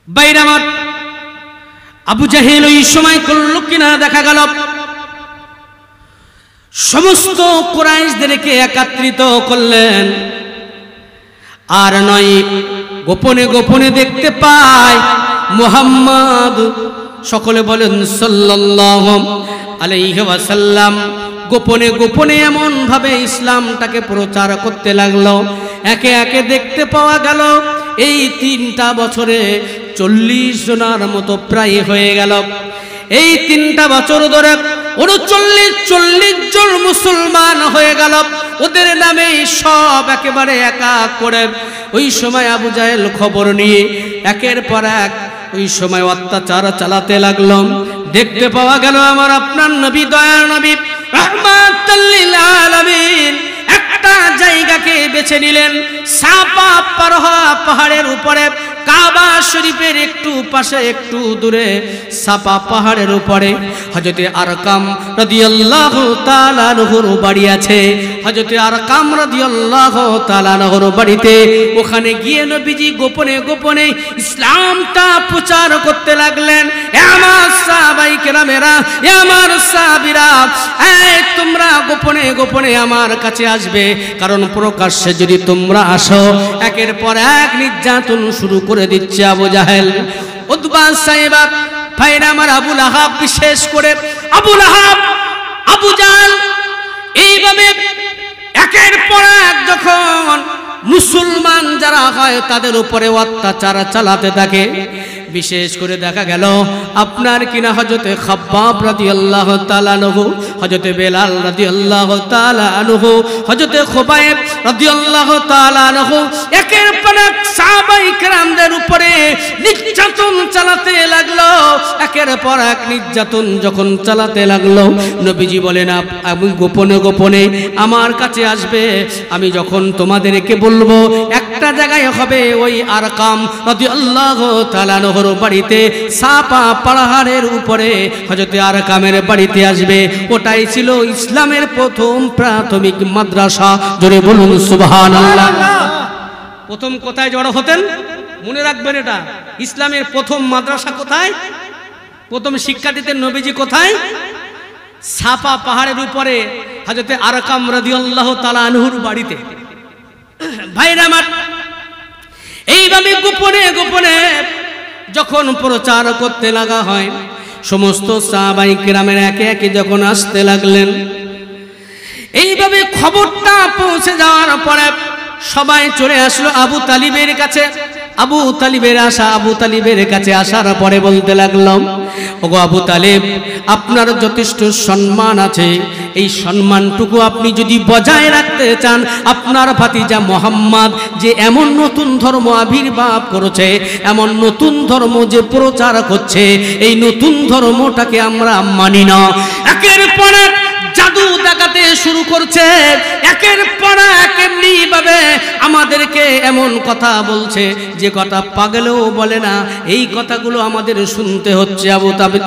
বাইরামাত আবু জাহেল ওই সময় করল কিনা দেখা গেল সমস্ত কুরাইশদেরকে একত্রিত করলেন। আর নয় গোপনে গোপনে দেখতে পায় মুহাম্মদ, সকলে বলেন সাল্লাল্লাহু আলাইহি ওয়াসাল্লাম, গোপনে গোপনে এমন ভাবে ইসলামটাকে প্রচার করতে লাগলো। একে একে দেখতে পাওয়া গেল এই 3টা বছরে 40 জনের মতো প্রায় হয়ে গেল। এই 3টা বছর ধরে 39 জন মুসলমান হয়ে গেল। ওদের নামে সব একেবারে এক এক করে ওই সময় আবু জাহেল খবর নিয়ে একের পর এক ওই সময় অত্যাচার চালাতে লাগলো। দেখতে পাওয়া গেল আমার আপনার নবী, দয়ার নবী রাহমাতুল লিল আলামিন একটা জায়গাকে বেছে নিলেন, সাফা পারহা পাহাড়ের উপরে, কাবা শরীফের একটু পাশে একটু দূরে সাফা পাহাড়ের উপরে হযরতে আরকাম রাদিয়াল্লাহু তাআলা আনহুর বাড়ি আছে। হযরতে আরকাম রাদিয়াল্লাহু তাআলা আনহুর বাড়িতে ওখানে গিয়ে নবীজি গোপনে গোপনে ইসলামটা প্রচার করতে লাগলেন। আমার সাহাবায়ে কেরামেরা, আমার সাহাবীরা, এই তোমরা গোপনে গোপনে আমার কাছে আসবে, কারণ প্রকাশ্যে যদি তোমরা আসো একের পর এক নির্যাতন শুরু করে দিচ্ছে আবু জাহেল, উতবা, সাইবা, ভাইরা আমার আবু লাহাব, বিশেষ করে আবু লাহাব, আবু জাহেল এইভাবে একের পর এক যখন মুসলমান যারা হয় তাদের উপরে অত্যাচার চালাতে থাকে। বিশেষ করে দেখা গেল আপনার কিনা হযরতে খাব্বাব রাদিয়াল্লাহু তাআলা আনহু, হযরতে বেলাল রাদিয়াল্লাহু তাআলা আনহু, হযরতে খুবাইব রাদিয়াল্লাহু তাআলা আনহু একের পর এক সাহাবায়ে কেরামদের উপরে নির্যাতন চালাতে লাগলো। একের পর এক নির্যাতন যখন চালাতে লাগলো, নবীজি বলেন আমি গোপনে গোপনে আমার কাছে আসবে, আমি যখন তোমাদেরকে বলবো একটা জায়গায় হবে ওই আরকাম রাদিয়াল্লাহু তাআলা আনহু বাড়িতে, সাফা পাহাড়ের উপরে হযরতে আরকামের বাড়িতে আসবে। ওটাই ছিল ইসলামের প্রথম প্রাথমিক মাদ্রাসা। জোরে বলুন সুবহানাল্লাহ। প্রথম কোথায় জড়ো হতেন মনে রাখবেন, এটা ইসলামের প্রথম মাদ্রাসা কোথায়, প্রথম শিক্ষা দিতেন নবীজি কোথায়? সাফা পাহাড়ের উপরে হযরতে আরকাম রাদিয়াল্লাহু তাআলা আনহুর বাড়িতে। ভাইরা আমার, এইভাবে গোপনে গোপনে যখন প্রচার করতে লাগা হয়, সমস্ত সাহাবায়ে কেরামের একে একে যখন আসতে লাগলেন, এইভাবে খবরটা পৌঁছে যাওয়ার পরে সবাই চলে আসলো আবু তালিবের কাছে। আবু তালিবের কাছে আসার পরে বলতে লাগলাম, ওগো আবু তালিব, আপনার যথেষ্ট সম্মান আছে, এই সম্মানটুকু আপনি যদি বজায় রাখতে চান, আপনার ভাতিজা মুহাম্মদ যে এমন নতুন ধর্ম আবির্ভাব করেছে, এমন নতুন ধর্ম যে প্রচার করছে, এই নতুন ধর্মটাকে আমরা মানি না। একের পর এক জাদু দেখাতে শুরু করছে, একের পর এক এমনি ভাবে আমাদেরকে এমন কথা বলছে যে কথা পাগলেও বলে না। এই কথাগুলো আমাদের শুনতে হচ্ছে।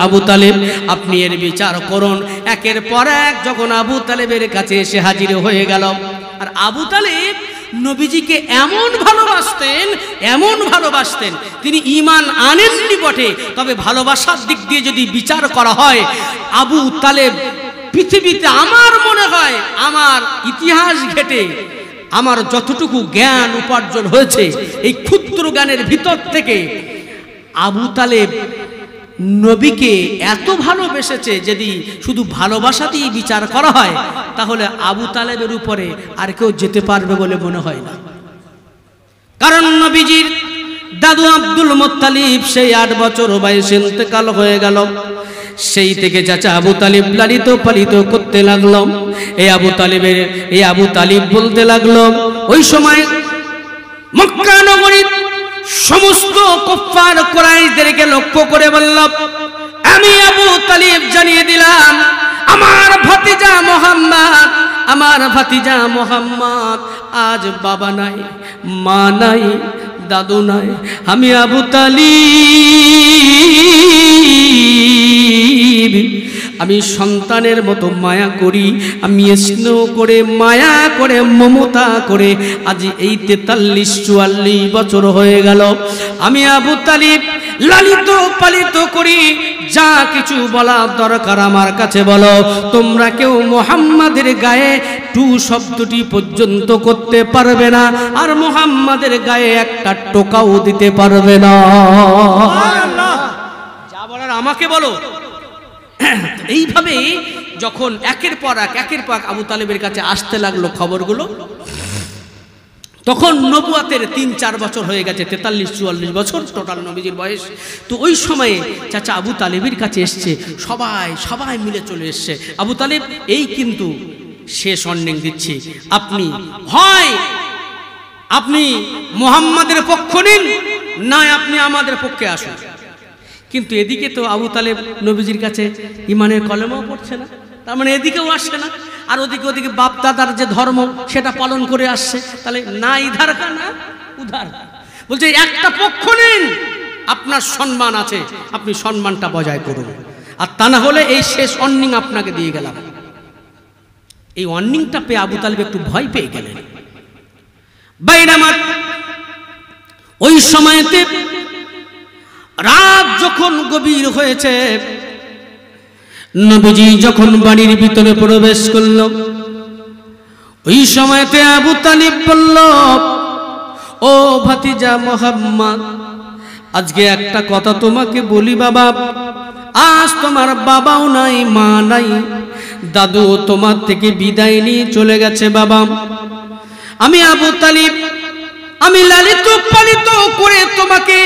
আবু তালেব, আপনি এর বিচার করুন। একের পর এক যখন আবু তালেবের কাছে এসে হাজির হয়ে গেল, আর আবু তালেব নবীজিকে এমন ভালোবাসতেন, তিনি ঈমান আনেননি বটে, তবে ভালোবাসার দিক দিয়ে যদি বিচার করা হয়, আবু তালেব পৃথিবীতে আমার মনে হয়, আমার ইতিহাস ঘেটে আমার যতটুকু জ্ঞান উপার্জন হয়েছে, এই ক্ষুদ্র জ্ঞানের ভিতর থেকে আবু তালেব নবীকে এত ভালোবেসেছে, যদি শুধু ভালোবাসাতেই বিচার করা হয় তাহলে আবু তালেবের উপরে আর কেউ যেতে পারবে বলে মনে হয় না। কারণ নবীজির দাদু আব্দুল মুত্তালিব সেই 8 বছর বয়সে ইন্তেকাল হয়ে গেল। সেই থেকে চাচা আবু তালিব লালিত পালিত করতে লাগলো। এই আবু তালিব বলতে লাগলো, ওই সময় মক্কা নগরীর সমস্ত কুফফার কুরাইশদেরকে লক্ষ্য করে বলল, আমি আবু তালিব জানিয়ে দিলাম, আমার ভাতিজা মুহাম্মদ আজ বাবা নাই, মা নাই, দাদু নাই। আমি আবু তালিব, আমি সন্তানের মতো মায়া করি, আমি স্নেহ করে মায়া করে মমতা করে আজ এই 43-44 বছর হয়ে গেল। আমি আবু তালিব লালিত পালিত করি, যা কিছু বলার দরকার আমার কাছে বলো। তোমরা কেউ মুহাম্মাদের গায়ে টু শব্দটি পর্যন্ত করতে পারবে না, আর মুহাম্মাদের গায়ে একটা টোকাও দিতে পারবে না। যা বলার আমাকে বলো। এইভাবে যখন একের পর এক আবু তালেবের কাছে আসতে লাগলো খবরগুলো, তখন নবুয়াতের ৩-৪ বছর হয়ে গেছে, ৪৩-৪৪ বছর টোটাল নবীজির বয়স। তো ওই সময়ে চাচা আবু তালেবের কাছে এসছে, সবাই মিলে চলে এসছে। আবু তালেব এই কিন্তু শেষ ওয়ার্নিং দিচ্ছি, আপনি মুহাম্মাদের পক্ষ নিন, না আপনি আমাদের পক্ষে আসুন। কিন্তু এদিকে তো আবু তালেব নবীজির কাছে ইমানের কলেমাও পড়ছে না, তার মানে এদিকেও আসছে না, আর ওদিকে বাপ দাদার যে ধর্ম সেটা পালন করে আসছে। তাহলে না ইধার কা না উধার, বলছে একটা পক্ষ নিন, আপনার সম্মান আছে, আপনি সম্মানটা বজায় করুন, আর তা না হলে এই শেষ ওয়ার্নিং আপনাকে দিয়ে গেলাম। এই ওয়ার্নিংটা পেয়ে আবু তালেব একটু ভয় পেয়ে গেলেন। বাইরামাত ওই সময়তে রাত যখন গভীর হয়েছে, নবীজি যখন বাড়ির ভিতরে প্রবেশ করল, ওই সময়তে আবু তালিব বলল, ও ভাতিজা মুহাম্মদ, আজকে একটা কথা তোমাকে বলি বাবা, আজ তোমার বাবাও নাই, মা নাই, দাদু তোমার থেকে বিদায় নিয়ে চলে গেছে বাবা। আমি আবু তালিব, আমি লালিত পালিত করে তোমাকে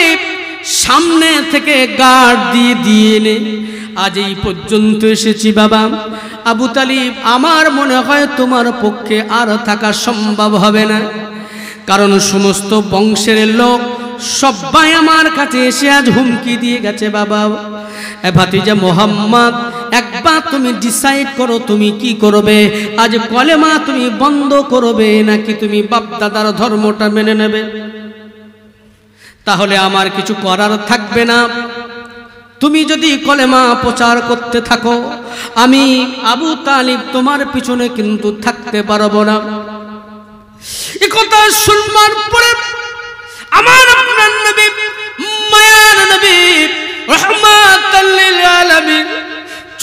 সামনে থেকে গার্ড দিয়ে এনে আজ এই পর্যন্ত এসেছি বাবা। আবু তালিব, আমার মনে হয় তোমার পক্ষে আর থাকা সম্ভব হবে না, কারণ সমস্ত বংশের লোক সবাই আমার কাছে এসে আজ হুমকি দিয়ে গেছে বাবা। এ ভাতিজা মুহাম্মদ, একবার তুমি ডিসাইড করো তুমি কি করবে, আজ কলেমা তুমি বন্ধ করবে নাকি তুমি বাপ দাদার ধর্মটা মেনে নেবে? তাহলে আমার কিছু করার থাকবে না। তুমি যদি কলেমা প্রচার করতে থাকো, আমি আবু তালিব তোমার পিছনে কিন্তু থাকতে পারবো না। এই কথা শুনবার পরে আমার আপনার নবী, মায়ার নবী, রাহমাতাল লিল আলামিন,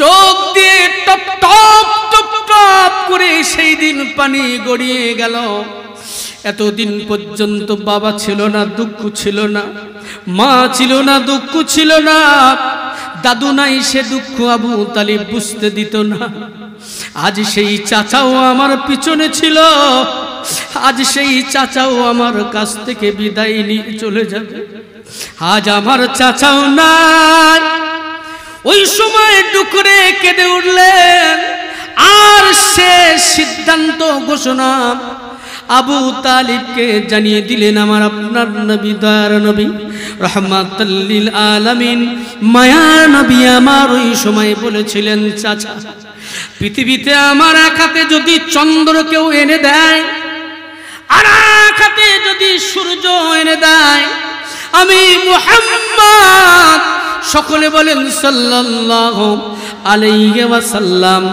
চোখ দিয়ে টপ টপ টপ টপ করে সেই দিন পানি গড়িয়ে গেল। এতদিন পর্যন্ত বাবা ছিল না, দুঃখ ছিল না, মা ছিল না, দুঃখ ছিল না, দাদু নাই, সে দুঃখ আবু তালিব বুঝতে দিত না। আজ সেই চাচাও আমার পিছনে ছিল, আজ সেই চাচাও আমার কাছ থেকে বিদায় নিয়ে চলে যাবে। আজ আমার চাচাও নাই। ওই সময় ডুকরে কেঁদে উঠলেন, আর সে সিদ্ধান্ত ঘোষণা আবু তালিবকে জানিয়ে দিলেন। আমার আপনার নবী, দয়ার নবী, রাহমাতাল লিল আলামিন, মায়ার নবী আমার ওই সময় বলেছিলেন, চাচা, পৃথিবীতে আমার এক হাতে যদি চন্দ্র কেউ এনে দেয়, আর এক হাতে যদি সূর্য এনে দেয়, আমি মুহাম্মদ, সকলে বলেন সাল্লাল্লাহু আলাইহি ওয়াসাল্লাম,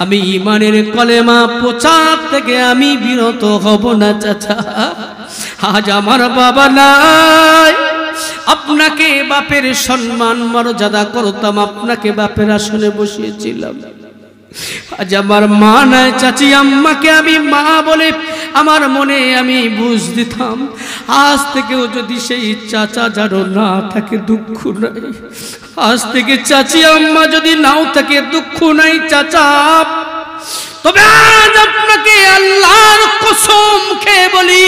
আমি ঈমানের কলেমা প্রচার থেকে আমি বিরত হব না চাচা। আজ আমার বাবা নাই, আপনাকে বাপের সম্মান মর্যাদা করতাম, আপনাকে বাপের আসনে বসিয়েছিলাম। আজ আমার মা নাই, চাচি আম্মাকে আমি মা বলে আমার মনে আমি বুঝ দিতাম। আজ থেকেও যদি সেই চাচা যারও না থাকে, দুঃখ নাই। আজ থেকে চাচি আম্মা যদি নাও থাকে, দুঃখ নাই চাচা। তবে আজ আপনাকে আল্লাহর কসম খেয়ে বলি,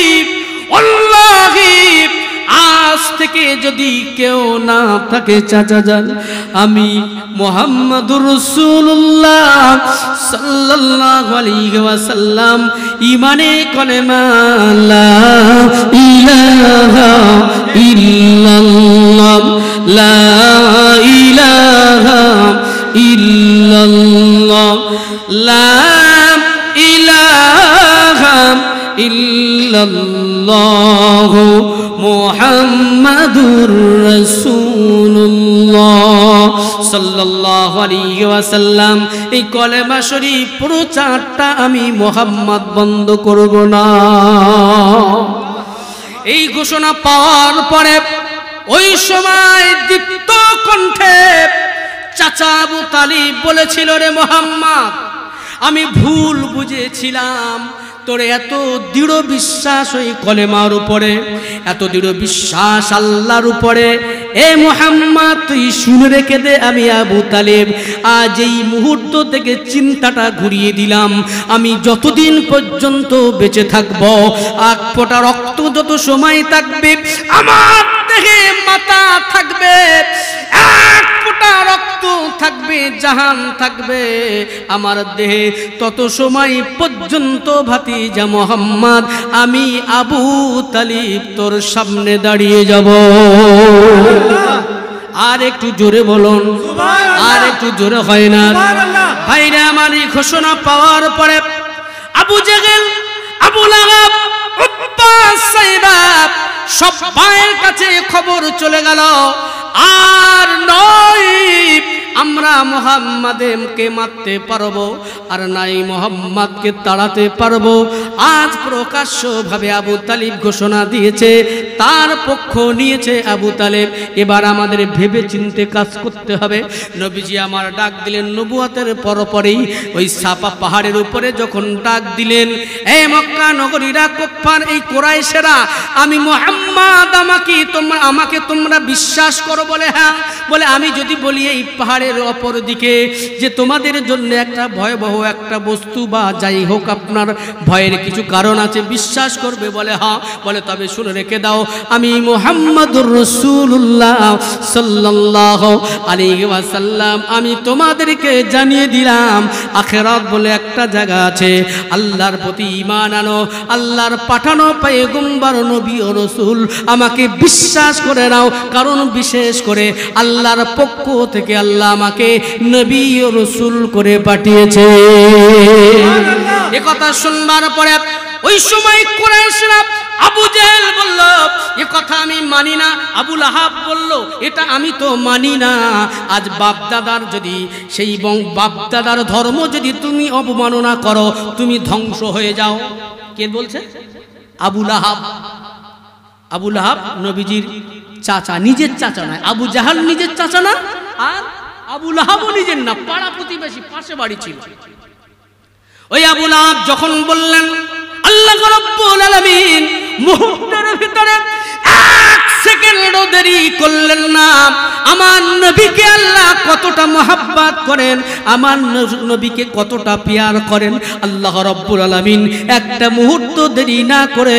আল্লাহি, আজ থেকে যদি কেউ না থাকে চাচা যান, আমি মুহাম্মাদুর রাসূলুল্লাহ সাল্লাল্লাহু আলাইহি ওয়াসাল্লাম ঈমানে কলেমা লা ইলাহা ইল্লাল্লাহ, লা ইলাহা ইল্লাল্লাহ, লা ইলাহা ইল্লাল্লাহ, মুহাম্মাদুর রাসূলুল্লাহ সাল্লাল্লাহু আলাইহি ওয়াসাল্লাম। এই কলেমা শরীফ প্রচারটা আমি মুহাম্মদ বন্ধ করব না। এই ঘোষণা পাওয়ার পরে ওই সময় দীপ্ত কণ্ঠে চাচা আবু তালিব বলেছিল, রে মুহাম্মদ, আমি ভুল বুঝেছিলাম, তোর এত দৃঢ় বিশ্বাস ওই কলেমার উপরে, এত দৃঢ় বিশ্বাস আল্লাহর উপরে, এ মুহাম্মদ তুই শুনে রেখে দে, আমি আবু তালেব আজ এই মুহূর্ত থেকে চিন্তাটা ঘুরিয়ে দিলাম। আমি যতদিন পর্যন্ত বেঁচে থাকব, এক ফোঁটা রক্ত যত সময় থাকবে আমার দেহে, মাথা থাকবে, এক ফোঁটা রক্ত থাকবে, জাহান থাকবে আমার দেহে, তত সময় পর্যন্ত ভাতিজা মুহাম্মদ আমি আবু তালিব তোর সামনে দাঁড়িয়ে যাব। আর একটু জোরে বলুন, আর একটু জোরে হয় না? ভাইরা আমার, এই ঘোষণা পাওয়ার পরে আবু জেহেল, আবু লাহাব, উতবা, সাইবা সব ভাইয়ের কাছে খবর চলে গেল, আর নয় আমরা মুহাম্মাদকে মারতে পারবো, আর নাই মুহাম্মাদকে তাড়াতে পারবো। আজ প্রকাশ্যভাবে আবু তালিব ঘোষণা দিয়েছে, তার পক্ষ নিয়েছে আবু তালেব। এবার আমাদের ভেবে চিন্তে কাজ করতে হবে। নবীজি আমার ডাক দিলেন নবুয়তের পরপরেই, ওই সাফা পাহাড়ের উপরে যখন ডাক দিলেন, এই মক্কা নগরীরা, কুফার এই কুরাইশেরা, আমি মুহাম্মদ, আমাকে তোমরা বিশ্বাস করো? বলে হ্যাঁ। বলে আমি যদি বলি এই পাহাড়ের অপর দিকে যে তোমাদের জন্য একটা ভয়াবহ একটা বস্তু বা যাই হোক আপনার ভয়ের কিছু কারণ আছে, বিশ্বাস করবে? বলে হ্যাঁ। বলে তবে শুনে রেখে দাও, আমি মুহাম্মদুর রাসূলুল্লাহ সাল্লাল্লাহু আলাইহি ওয়াসাল্লাম আমি তোমাদেরকে জানিয়ে দিলাম, আখিরাত বলে একটা জায়গা আছে। আল্লাহর প্রতি ঈমান আনো, আল্লাহর পাঠানো পয়গম্বর নবী ও রাসূল আমাকে বিশ্বাস করে নাও, কারণ বিশেষ করে আল্লাহর পক্ষ থেকে আল্লাহ আমাকে নবী ও রাসূল করে পাঠিয়েছে। এ কথা শুনবার পরে ওই সময় কুরাইশরা, আবু জেহেল বলল, এ কথা আমি মানি না। আবু লাহাব বলল, এটা আমি তো মানি না। আজ বাপদাদার যদি সেই বাপদাদার ধর্ম যদি তুমি অবমাননা করো, তুমি ধ্বংস হয়ে যাও। কে বলছে? আবু লাহাব। আবু লাহাব নবীজির চাচা, নিজের চাচা নয়। আবু জাহাল নিজের চাচা না, আর আবু লাহাবও নিজের না, পাড়া প্রতিবেশী, পাশে বাড়ি ছিল। ওই আবু লাহাব যখন বললেন, আল্লাহ রাব্বুল আলামিন মুহূর্তের ভিতরে এক সেকেন্ডও দেরি করলেন না। আমার নবীকে আল্লাহ কতটা মহব্বত করেন, আমার নবীকে কতটা পিয়ার করেন, আল্লাহ রাব্বুল আলামিন একটা মুহূর্ত দেরি না করে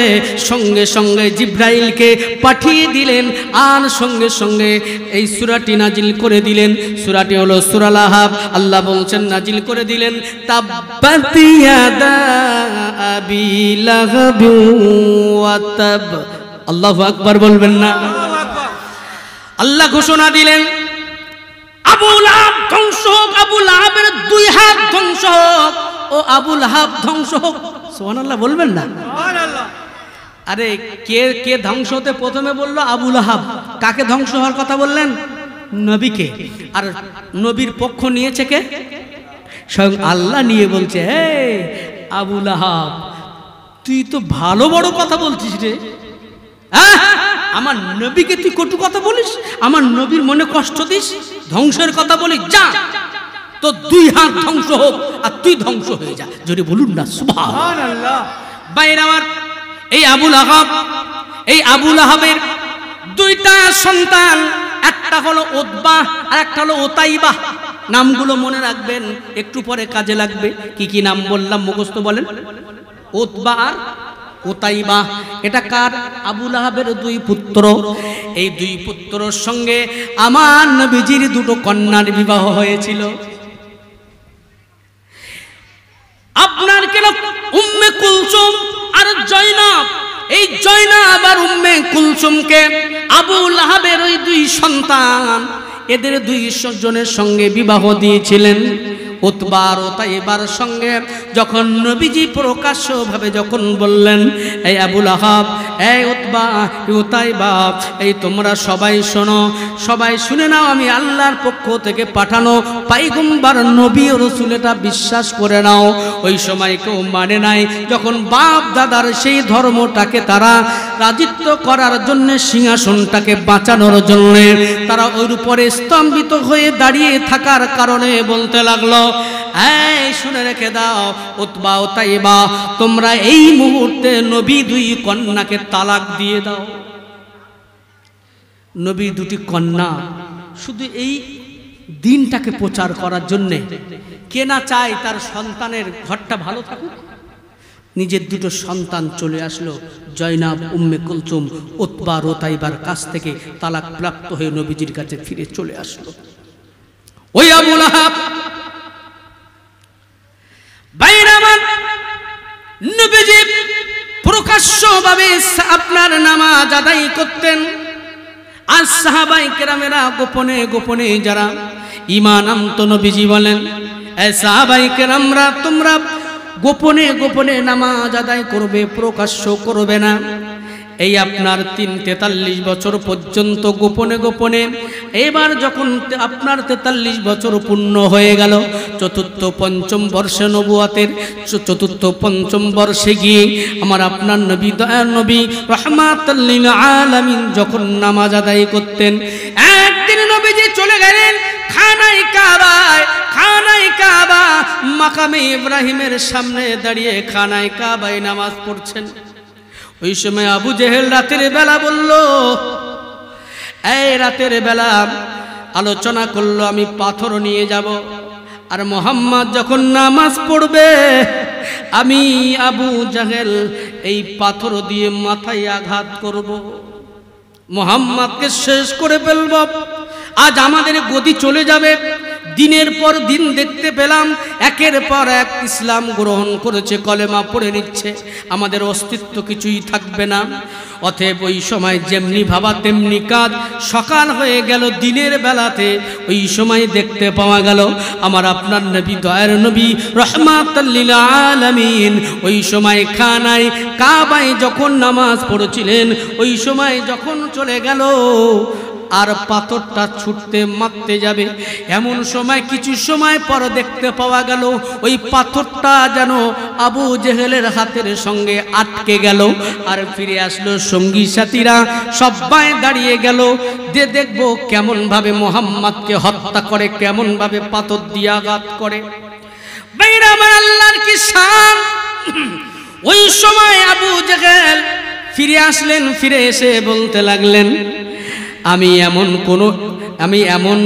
সঙ্গে সঙ্গে জিবরাইলকে পাঠিয়ে দিলেন, আর সঙ্গে সঙ্গে এই সূরাটি নাজিল করে দিলেন। সূরাটি হলো সূরা লাহাব। আল্লাহ বলছেন নাজিল করে দিলেন, তাব্বাত ইয়াদা আবি লাহাব ওয়া তাব। আল্লাহু আকবার বলবেন না? আল্লাহ ঘোষণা দিলেন, আবু লাহাব ধ্বংস হোক, আবু লাহাবের দুই হাত ধ্বংস হোক, ও আবু লাহাব ধ্বংস হোক। সুবহানাল্লাহ বলবেন না? সুবহানাল্লাহ। আরে কে ধ্বংস হতে প্রথমে বললো? আবু লাহাব। কাকে ধ্বংস হওয়ার কথা বললেন? নবীকে। আর নবীর পক্ষ নিয়েছে কে? স্বয়ং আল্লাহ নিয়ে বলছে, হে আবু লাহাব, তুই তো ভালো বড় কথা বলছিস রে। আমার নবীকে তুই কটু কথা বলিস, আমার নবীর মনে কষ্ট দিস, ধ্বংসের কথা বলিস, যা তো দুই হাত ধ্বংস হোক আর তুই ধ্বংস হয়ে যা। জোরে বলুন না সুবহানাল্লাহ। বাইরে আমার এই আবু লাহাবের দুইটা সন্তান, একটা হলো উতবা আর একটা হলো উতাইবা। নামগুলো মনে রাখবেন, একটু পরে কাজে লাগবে। কি কি নাম বললাম মুখস্থ বলেন? উতবা আর উতাইবা। এটা কার? আবু লাহাবের দুই পুত্র। এই দুই পুত্রের সঙ্গে আমার নবীজির দুটো কন্যার বিবাহ হয়েছিল। আপনার কেন উম্মে কুলসুম আর জয়নব, এই জয়নব আর উম্মে কুলসুমকে আবু লাহাবের ওই দুই সন্তান, এদের দুই জনের সঙ্গে বিবাহ দিয়েছিলেন। উতবা আর উতাইবার সঙ্গে যখন নবীজি প্রকাশ্যভাবে যখন বললেন, এই আবু লাহাব, এই উতবা উতাইবা, এই তোমরা সবাই শোনো, সবাই শুনে নাও, আমি আল্লাহর পক্ষ থেকে পাঠানো পয়গম্বর নবী ও রাসূল, এটা বিশ্বাস করে নাও। ওই সময় কেউ মানে নাই, যখন বাপ দাদার সেই ধর্মটাকে তারা রাজিত্ব করার জন্য, সিংহাসনটাকে বাঁচানোর জন্য তারা ওর উপরে স্তম্ভিত হয়ে দাঁড়িয়ে থাকার কারণে বলতে লাগলো, এই শুনে রেখে দাও উতবা ও তাইবা, তোমরা এই মুহূর্তে নবী দুই কন্যাকে তালাক দিয়ে দাও। নবী দুটি কন্যা শুধু এই দিনটাকে প্রচার করার জন্যে, কে না চায় তার সন্তানের ঘরটা ভালো থাকুক, নিজের দুটো সন্তান চলে আসলো জয়নাব উম্মে কুলসুম উতবা রোতাইবার কাছ থেকে তালাক প্রাপ্ত হয়ে নবীজির কাছে ফিরে চলে আসলো। ওই আবু লাহাব বাইরামান নবীজি প্রকাশ্যভাবে আপনার নামাজ আদায় করতেন, আর সাহাবায়ে কেরামেরা গোপনে গোপনে যারা ঈমান আনত, নবীজি বলেন, এই সাহাবায়ে কেরামরা তোমরা গোপনে গোপনে নামাজ আদায় করবে, প্রকাশ্য করবে না। এই আপনার 43 বছর পর্যন্ত গোপনে গোপনে, এবার যখন আপনার 43 বছর পূর্ণ হয়ে গেল, চতুর্থ পঞ্চম বর্ষে নবুয়াতের চতুর্থ পঞ্চম বর্ষে গিয়ে আমার আপনার নবী দয়ার নবী রাহমাতাল লিল আলামিন যখন নামাজ আদায় করতেন, একদিন নবীজি চলে গেলেন খানায় কাবায়। খানায় কাবা মাকামে ইব্রাহিমের সামনে দাঁড়িয়ে খানায় কাবায় নামাজ পড়ছেন। ওই সময় আবু জেহেল রাতের বেলা বলল, এই রাতের বেলা আলোচনা করলো আমি পাথর নিয়ে যাব, আর মুহাম্মদ যখন নামাজ পড়বে আমি আবু জেহেল এই পাথর দিয়ে মাথায় আঘাত করব, মুহাম্মদকে শেষ করে ফেলব। আজ আমাদের গদি চলে যাবে। দিনের পর দিন দেখতে পেলাম একের পর এক ইসলাম গ্রহণ করেছে, কলেমা পড়ে নিচ্ছে, আমাদের অস্তিত্ব কিছুই থাকবে না। অতএব ওই সময় যেমনি ভাবা তেমনি কাজ। সকাল হয়ে গেল দিনের বেলাতে, ওই সময় দেখতে পাওয়া গেল আমার আপনার নবী দয়ার নবী রাহমাতাল লিল আলামিন ওই সময় খানায় কাবায় যখন নামাজ পড়ছিলেন, ওই সময় যখন চলে গেল আর পাথরটা ছুটতে মারতে যাবে, এমন সময় কিছু সময় পর দেখতে পাওয়া গেল ওই পাথরটা যেন আবু জেহেলের হাতের সঙ্গে আটকে গেল, আর ফিরে আসলো সঙ্গী সাথীরা সবাই দাঁড়িয়ে গেল, দেখবো কেমন ভাবে মুহাম্মদকে হত্যা করে, কেমন ভাবে পাথর দিয়ে আঘাত করে। বাইরে আমার আল্লাহর কি শান। ওই সময় আবু জেহেল ফিরে আসলেন, ফিরে এসে বলতে লাগলেন, আমি এমন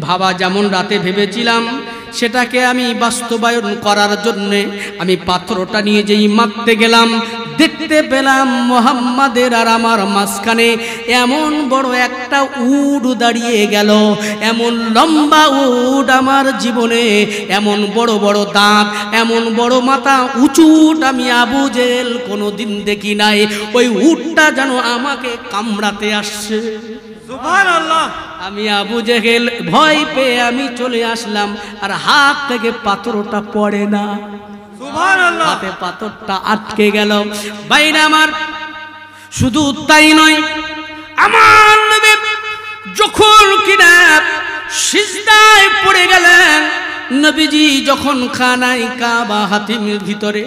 ভাবা যেমন রাতে ভেবেছিলাম সেটাকে আমি বাস্তবায়ন করার জন্যে আমি পাথরটা নিয়ে যেই মারতে গেলাম, দেখতে পেলাম মুহাম্মাদের আর আমার মাঝখানে এমন বড় একটা উট দাঁড়িয়ে গেল, এমন লম্বা উট আমার জীবনে, এমন বড় বড় দাঁত, এমন বড় মাথা, উঁচু উট আমি আবু জেহেল কোনোদিন দেখি নাই। ওই উটটা যেন আমাকে কামড়াতে আসছে। সুবহানাল্লাহ। আমি আবু জেহেল ভয় পেয়ে আমি চলে আসলাম, আর হাত থেকে পাথরটা পড়ে না, সুবহানাল্লাহ, হাতে পাথরটা আটকে গেল। বাইরে আমার শুধু তাই নয়, আমার নবী যখন কিনা সিজদায় পড়ে গেলেন, নবীজি যখন খানায় কাবা হাতিমের ভিতরে,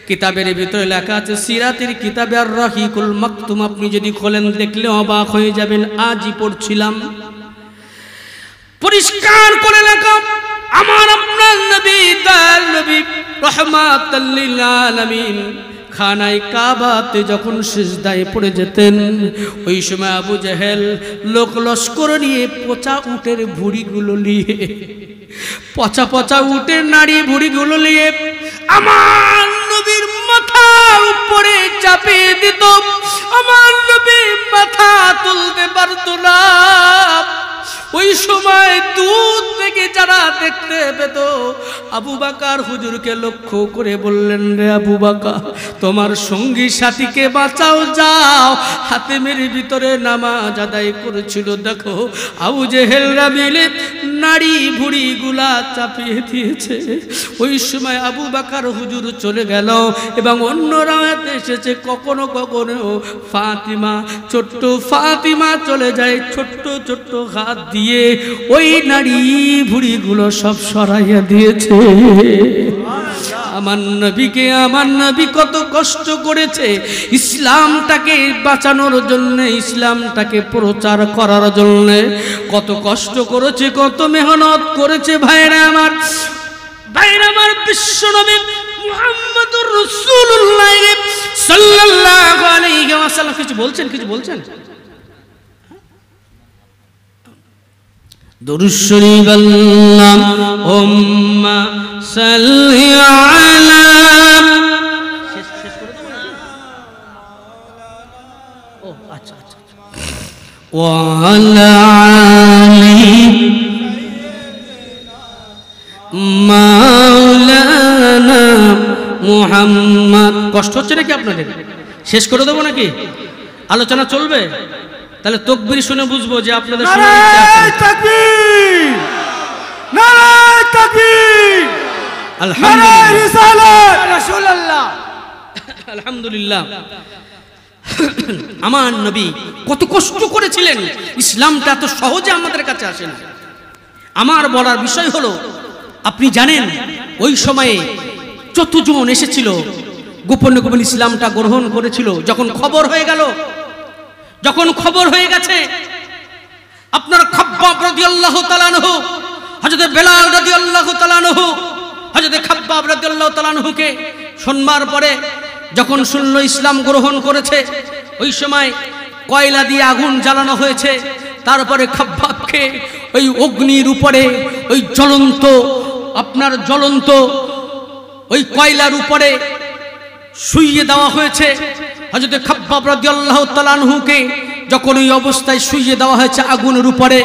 কিতাবের ভিতরে লেখা আছে সিরাতের কিতাবে আর রাহিকুল মাকতুম, আপনি যদি খোলেন দেখলে অবাক হয়ে যাবেন। আজই পড়ছিলাম, পরিষ্কার করে লেখা আমার আপনার নবী দয়াল নবী রাহমাতাল লিল আলামিন খানায় কাবাতে যখন সিজদায় পড়ে যেতেন, ওই সময় আবু জেহেল লোক লস্কর নিয়ে পচা উটের ভুঁড়িগুলো নিয়ে, পচা পচা উটের নাড়ি ভুঁড়িগুলো নিয়ে আমার নবীর মাথার উপরে চাপিয়ে দিত। আমার নবী মাথা তুলতে পারত না। ওই সময় দুধ থেকে যারা দেখতে পেত আবু বকর হুজুরকে লক্ষ্য করে বললেন, রে আবু বকর, তোমার সঙ্গী সাথীকে বাঁচাও, যাও। হাতেমের ভিতরে নামাজ আদায় করেছিল, দেখো আবু জেহেলরা মিলে নাড়ি ভুড়ি গুলা চাপিয়ে দিয়েছে। ওই সময় আবু বকর হুজুর চলে গেল এবং অন্য রাতে এসেছে কখনো কখনো ফাতিমা, ছোট্ট ফাতিমা চলে যায়, ছোট্ট ছোট্ট হাত দিয়ে ওই নাড়ি ভুড়িগুলো সব সরাইয়া দিয়েছে। আমার নবীকে, আমার নবী কত কষ্ট করেছে ইসলামটাকে বাঁচানোর জন্য, ইসলামটাকে প্রচার করার জন্য, কত কষ্ট করেছে, কত মেহনত করেছে। ভাইরা আমার, ভাইরা আমার, বিশ্ব নবী মুহাম্মদুর রাসূলুল্লাহ সাল্লাল্লাহু আলাইহি ওয়াসাল্লাম কিছু বলছেন, কিছু বলছেন? দুরূদ শরীফ আল্লাহুম্মা সাল্লি আলা, শেষ করে দেব না? ও আচ্ছা আচ্ছা, ওয়া আলা আলি মাওলানা মুহাম্মদ। কষ্ট হচ্ছে নাকি আপনাদের? শেষ করে দেবো নাকি? আলোচনা চলবে? তাহলে তাকবীর শুনে বুঝবো যে আপনাদের শোনার ইচ্ছা আছে। নারায়ে তাকবীর, নারায়ে তাকবীর, আলহামদুলিল্লাহ, নারায়ে রিসালাত রাসূলুল্লাহ, আলহামদুলিল্লাহ। আমার নবী কত কষ্ট করেছিলেন, ইসলামটা এত সহজে আমাদের কাছে আসে না। আমার বলার বিষয় হলো, আপনি জানেন ওই সময়ে যতজন এসেছিল গোপনে গোপনে ইসলামটা গ্রহণ করেছিল, যখন খবর হয়ে গেল, যখন খবর হয়ে গেছে, আপনার খাব্বাব রাদিয়াল্লাহু তাআলা আনহু, হযরত বেলাল রাদিয়াল্লাহু তাআলা আনহু, হযরত খাব্বাব রাদিয়াল্লাহু তাআলা আনহুকে শোনবার পরে যখন শুনল ইসলাম গ্রহণ করেছে, ওই সময় কয়লা দিয়ে আগুন জ্বালানো হয়েছে। তারপরে খাব্বাবকে ওই অগ্নির উপরে, ওই জ্বলন্ত, আপনার জ্বলন্ত ওই কয়লার উপরে শুইয়ে দেওয়া হয়েছে। হযরত খাব্বাব রাদিয়াল্লাহু তাআলা আনহুকে যখন ওই অবস্থায় শুইয়ে দেওয়া হয়েছে আগুনের উপরে,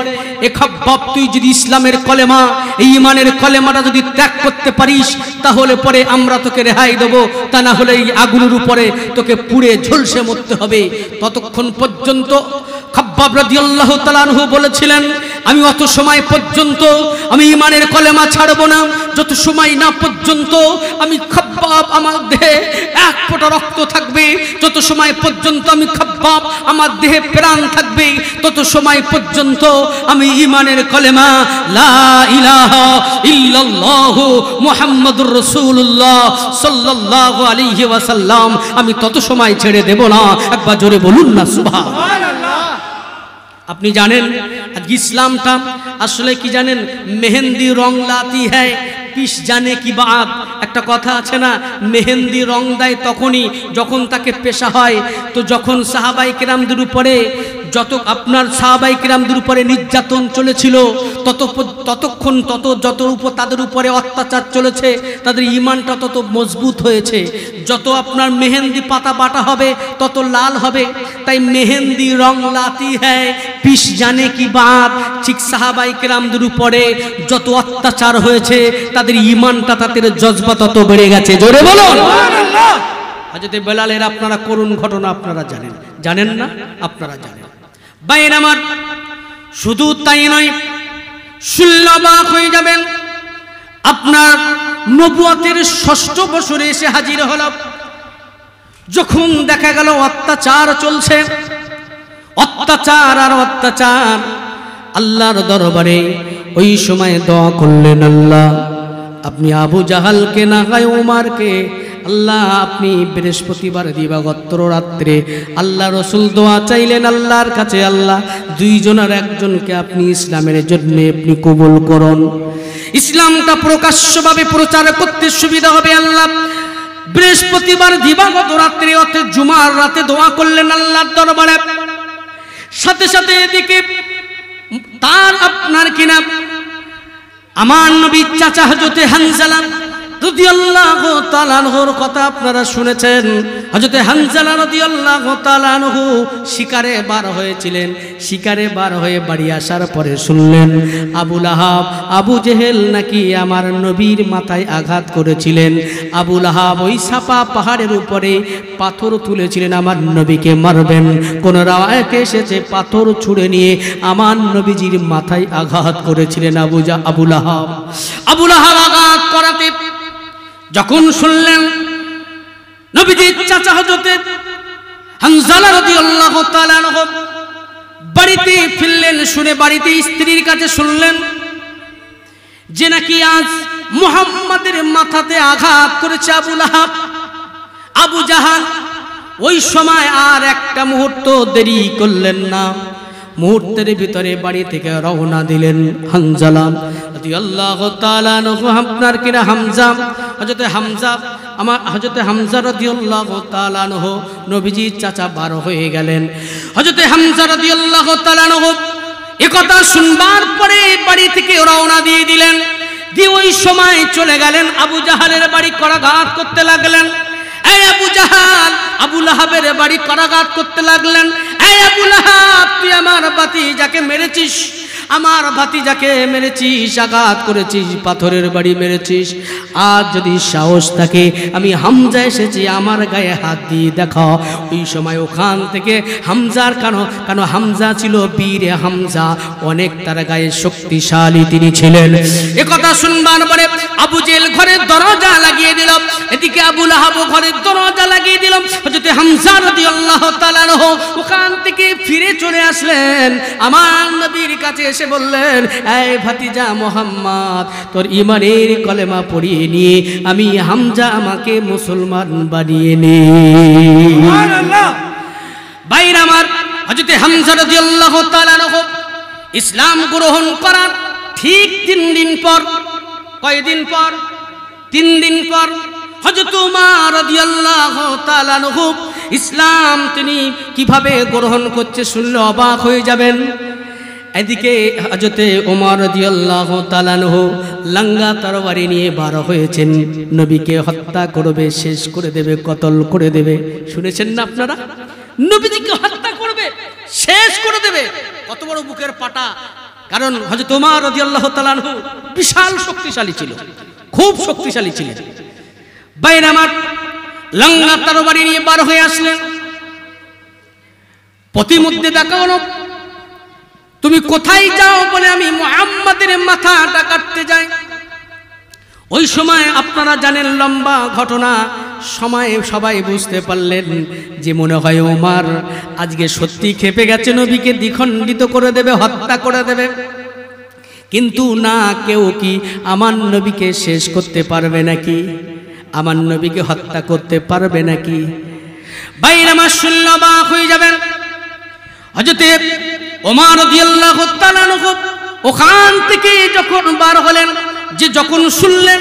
এ খাব্বাব, তুই যদি ইসলামের কলেমা, এই ঈমানের কলেমাটা যদি ত্যাগ করতে পারিস, তাহলে পরে আমরা তোকে রেহাই দেব, তা না হলে এই আগুনের উপরে তোকে পুড়ে ঝলসে মরতে হবে। ততক্ষণ পর্যন্ত খাব্বাব রাদিয়াল্লাহু তাআলা আনহু বলেছিলেন, আমি অত সময় পর্যন্ত আমি ঈমানের কলেমা ছাড়ব না, যত সময় না পর্যন্ত আমি খাব্বাব, আমার দেহে এক ফোঁটা রক্ত থাকবে, যত সময় পর্যন্ত আমি খাব্বাব, আমার দেহে প্রাণ থাকবে, তত সময় পর্যন্ত আমি ঈমানের কলেমা লা ইলাহা ইল্লাল্লাহু মুহাম্মাদুর রাসূলুল্লাহ সাল্লাল্লাহু আলাইহি ওয়াসাল্লাম, আমি তত সময় ছেড়ে দেব না। একবার জোরে বলুন না সুবহানাল্লাহ। আপনি জানেন আজকে ইসলামটা আসলে কি জানেন, মেহেন্দি রং লাতি হ্যায় পিস জানে কি বাত, একটা কথা আছে না, মেহেন্দি রং দেয় তখনই যখন তাকে পেশা হয়। তো যখন সাহাবাই কেরামদের উপরে যত আপনার সাহাবাই কেরামদের উপরে নির্যাতন চলেছিল, ততক্ষণ যত উপর তাদের উপরে অত্যাচার চলেছে, তাদের ঈমানটা তত মজবুত হয়েছে। যত আপনার মেহেন্দি পাতা বাটা হবে তত লাল হবে। তাই মেহেন্দি রং লাতি হ্যায় পিস জানে কি বাত, ঠিক সাহাবাই কেরামদের উপরে যত অত্যাচার হয়েছে, তাদের ঈমানটা, তাদের জজবা তত বেড়ে গেছে। জোরে বলুন সুবহানাল্লাহ। হযরত বেলালের আপনারা করুণ ঘটনা আপনারা জানেন, জানেন না? আপনারা জানেন। ভাইয়ের আমার, শুধু তাই নয়, শুনলে অবাক হয়ে যাবেন, আপনার নবুয়তের ৬ষ্ঠ বছরে এসে হাজির হল, যখন দেখা গেল অত্যাচার চলছে, অত্যাচার আর অত্যাচার, আল্লাহর দরবারে ওই সময় দোয়া করলেন, আল্লাহ আপনি আবু জাহালকে না হয় ওমরকে, আল্লাহ আপনি বৃহস্পতিবার দিবাগত রাত্রে আল্লাহ রসুল দোয়া চাইলেন আল্লাহর কাছে, আল্লাহ দুইজনের একজনকে আপনি ইসলামের জন্য আপনি কবুল করুন, ইসলামটা প্রকাশ্যভাবে প্রচার করতে সুবিধা হবে। আল্লাহ বৃহস্পতিবার দিবাগত রাত্রে অর্থাৎ জুমার রাতে দোয়া করলেন আল্লাহর দরবারে। সাথে সাথে এদিকে তার আপনার কিনা আমার নবীর চাচা হযরত হানজালা, রাদিয়াল্লাহু তাআলা আনহুর কথা আপনারা শুনেছেন। হযরত হানজালা রাদিয়াল্লাহু তাআলা আনহু শিকারে বার হয়েছিলেন। শিকারে বার হয়ে বাড়ি আসার পরে শুনলেন আবু লাহাব, আবু জেহেল নাকি আমার নবীর মাথায় আঘাত করেছিলেন। আবু লাহাব ওই সাপা পাহাড়ের উপরে পাথর তুলেছিলেন আমার নবীকে মারবেন। কোন রাওয়ায়াতে এসেছে পাথর ছুঁড়ে নিয়ে আমার নবীজির মাথায় আঘাত করেছিলেন আবু লাহাব। আবু লাহাব আঘাত করাতে যখন শুনলেন নবীজির চাচা হযরত হানজালা রাদিয়াল্লাহু তাআলা আনহু বাড়িতে ফিরলেন। শুনে বাড়িতে স্ত্রীর কাছে শুনলেন যে নাকি আজ মুহাম্মাদের মাথাতে আঘাত করেছে আবু লাহাব। আবু জাহাল ওই সময় আর একটা মুহূর্ত দেরি করলেন না, মুহূর্তের ভিতরে বাড়ি থেকে রওনা দিলেন। হানজালা রাদিয়াল্লাহু তাআলা আনহু, আপনার কিনা হামজা, হযরত হামজা রাদিয়াল্লাহু তাআলা আনহু নবীজির চাচা বার হয়ে গেলেন। হযরত হামজা রাদিয়াল্লাহু তাআলা আনহু একথা শুনবার পরে বাড়ি থেকে রওনা দিয়ে দিলেন। দিয়ে ওই সময় চলে গেলেন আবু জাহালের বাড়ি, করাঘাত করতে লাগলেন। এই আবু জাহাল, আবু লাহাবের বাড়ি করাঘাত করতে লাগলেন। এই আবু লাহাব, তুই আমার ভাতিজাকে মেরেছিস, আমার ভাতিজাকে মেরেছিস, আঘাত করেছিস, পাথরের বাড়ি মেরেছিস। আজ যদি সাহস থাকে আমি হামজা এসেছি, আমার গায়ে হাত দিয়ে দেখা। ওই সময় ওখান থেকে হামজার কেন হামজা ছিল বীরে হামজা, অনেক তার গায়ে শক্তিশালী তিনি ছিলেন। একথা শুনবার পরে আবু জেহেল ঘরের দরজা লাগিয়ে দিল, এদিকে আবু লাহাব ঘরের দরজা লাগিয়ে দিল। হযরত হামজা রাদিয়াল্লাহু তাআলা আনহু ওখান থেকে ফিরে চলে আসলেন, আমার নবীর কাছে এসে বললেন, এই ভাতিজা মুহাম্মদ, তোর ঈমানের কলেমা পড়িয়ে নিয়ে আমি হামজা আমাকে মুসলমান বানিয়ে নে। সুবহানাল্লাহ। ভাইরা আমার, হযরত হামজা রাদিয়াল্লাহু তাআলা আনহু ইসলাম গ্রহণ করার ঠিক 3 দিন পর, কয়দিন পর? 3 দিন পর হযরত ওমর রাদিয়াল্লাহু তাআলা আনহু ইসলাম তিনি কিভাবে গ্রহণ করছে শুনলে অবাক হয়ে যাবেন। এদিকে হযরত ওমর রাদিয়াল্লাহু তাআলা আনহু লাঙ্গা তরবারি নিয়ে বার হয়েছেন, নবীকে হত্যা করবে, শেষ করে দেবে, কতল করে দেবে। শুনেছেন না আপনারা? নবীজিকে হত্যা করবে, শেষ করে দেবে। কত বড় বুকের পাটা! কারণ হযরত ওমর রাদিয়াল্লাহু তাআলা আনহু বিশাল শক্তিশালী ছিল, খুব শক্তিশালী ছিলেন। বাইরে আমার লাঙ্গা তরবারি নিয়ে বার হয়ে আসলেন। প্রতিমধ্যে দেখা হলো, তুমি কোথায় যাও? বলে আমি মুহাম্মাদের মাথাটা কাটতে যাই। ওই সময় আপনারা জানেন লম্বা ঘটনা, সময়ে সবাই বুঝতে পারলেন যে মনে হয় ওমর আজকে সত্যি খেপে গেছে, নবীকে দ্বিখণ্ডিত করে দেবে, হত্যা করে দেবে। কিন্তু না, কেউ কি আমার নবীকে শেষ করতে পারবে নাকি? আমার নবীকে হত্যা করতে পারবে নাকি? বাইরে আমার শুনলে অবাক হয়ে যাবেন। হযরত ওমর রাদিয়াল্লাহু তাআলা আনহু ওখান থেকে যখন বার হলেন, যে যখন শুনলেন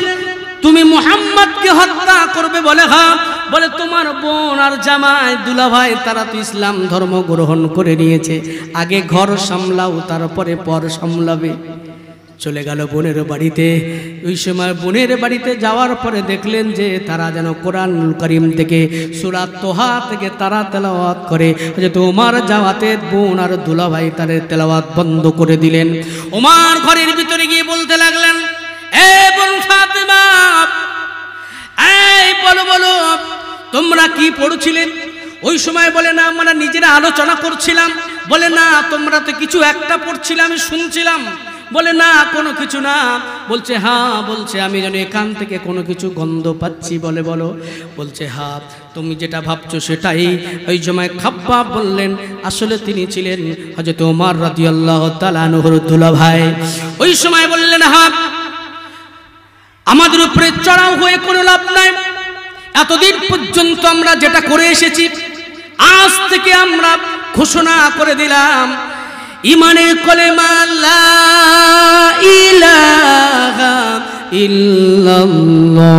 তুমি মুহাম্মদকে হত্যা করবে, বলে হ্যাঁ, বলে তোমার বোন আর জামাই দুলাভাই তারা তো ইসলাম ধর্ম গ্রহণ করে নিয়েছে, আগে ঘর সামলাও, তারপরে পর সামলাবে। চলে গেল বোনের বাড়িতে। ওই সময় বোনের বাড়িতে যাওয়ার পরে দেখলেন যে তারা যেন কোরআনুল কারীম থেকে সূরা তোহা থেকে তারা তেলাওয়াত করে। যেহেতু ওমর যাওয়াতে বোন আর দুলাভাই তাদের তেলাওয়াত বন্ধ করে দিলেন। ওমর ঘরের ভিতরে গিয়ে বলতে লাগলেন, এ বোন ফাতেমা, এই বলো তোমরা কি পড়ছিলেন? ওই সময় বলে না, আমরা নিজেরা আলোচনা করছিলাম। বলে না, তোমরা তো কিছু একটা পড়ছিলে, আমি শুনছিলাম। বলে না, কোনো কিছু না। বলছে হ্যাঁ। বলছে আমি যেন এখান থেকে কোনো কিছু গন্ধ পাচ্ছি। বলে বলো। বলছে হ্যাঁ, তুমি যেটা ভাবছো সেটাই। ওই সময় খাব্বাব বললেন, আসলে তিনি ছিলেন হযরত ওমর রাদিয়াল্লাহু তাআলা আনহুর দুলাভাই। ওই সময় বললেন, হ্যাঁ, আমাদের উপরে চড়াও হয়ে কোনো লাভ নাই। এতদিন পর্যন্ত আমরা যেটা করে এসেছি, আজ থেকে আমরা ঘোষণা করে দিলাম, ইমানের কলেমা লা ইলাহা ইল্লাল্লাহ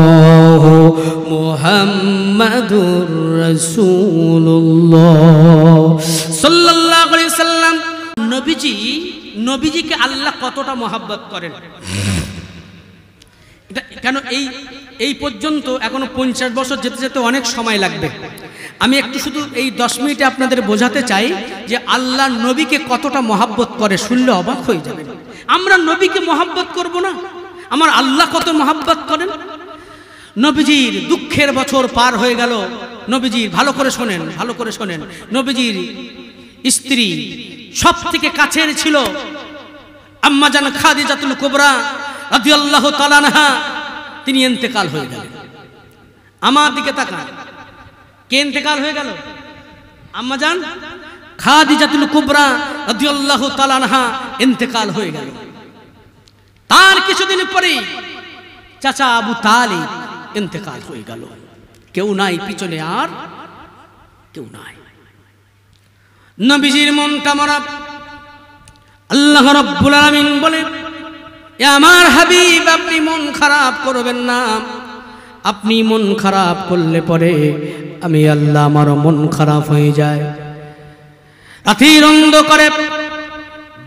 মুহাম্মাদুর রাসূলুল্লাহ সাল্লাল্লাহু আলাইহি সাল্লাম। নবীজিকে আল্লাহ কতটা মহব্বত করেন, কেন এই পর্যন্ত এখনো 50 বছর যেতে যেতে অনেক সময় লাগবে। আমি একটু শুধু এই 10 মিনিটে আপনাদের বোঝাতে চাই যে আল্লাহ নবীকে কতটা মহাব্বত করে, শুনলে অবাক হয়ে যাবেন। আমরা নবীকে মহাব্বত করব না? আমার আল্লাহ কত মহাব্বত করেন। নবীজির দুঃখের বছর পার হয়ে গেল। নবীজির ভালো করে শোনেন, ভালো করে শোনেন, নবীজির স্ত্রী সব থেকে কাছের ছিল আম্মাজান খাদিজাতুল কুবরা রাদিয়াল্লাহু তাআলা আনহা, তিনি ইন্তেকাল হয়ে গেলেন। আমার দিকে তাকান, কে ইন্তেকাল হয়ে গেল? আম্মাজান খাদিজাতুল কুবরা রাদিয়াল্লাহু তাআলা আনহা ইন্তেকাল হয়ে গেল। তার কিছুদিন পরেই চাচা আবু তালিব ইন্তেকাল হয়ে গেল। কেউ নাই পিছনে, আর কেউ নাই। নবীজির মনটা মরা। আল্লাহ রাব্বুল আলামিন বলে, এ আমার হাবিব, আপনি মন খারাপ করবেন না। আপনি মন খারাপ করলে পরে আমি আল্লাহ, আমারও মন খারাপ হয়ে যায়। রাতের অন্ধকারে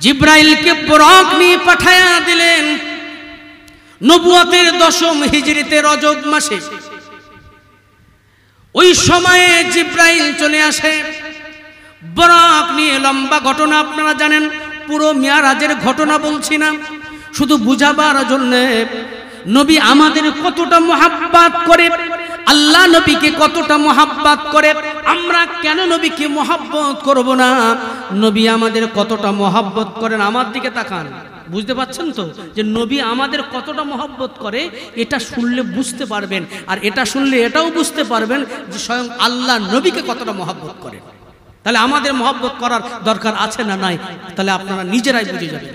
জিব্রাইলকে বুরাক নিয়ে পাঠায়া দিলেন। নবুয়তের 10ম হিজরিতে রজব মাসে ওই সময়ে জিব্রাইল চলে আসে বুরাক নিয়ে। লম্বা ঘটনা আপনারা জানেন, পুরো মিয়ারাজের ঘটনা বলছি না, শুধু বুঝাবার জন্য। নবী আমাদের কতটা মহাব্বত করে, আল্লাহ নবীকে কতটা মহাব্বত করে, আমরা কেন নবীকে মহাব্বত করব না? নবী আমাদের কতটা মহাব্বত করেন। আমার দিকে তাকান, বুঝতে পারছেন তো যে নবী আমাদের কতটা মহাব্বত করে? এটা শুনলে বুঝতে পারবেন, আর এটা শুনলে এটাও বুঝতে পারবেন যে স্বয়ং আল্লাহ নবীকে কতটা মহাব্বত করেন। তাহলে আমাদের মহাব্বত করার দরকার আছে না নাই? তাহলে আপনারা নিজেরাই বুঝে যাবেন।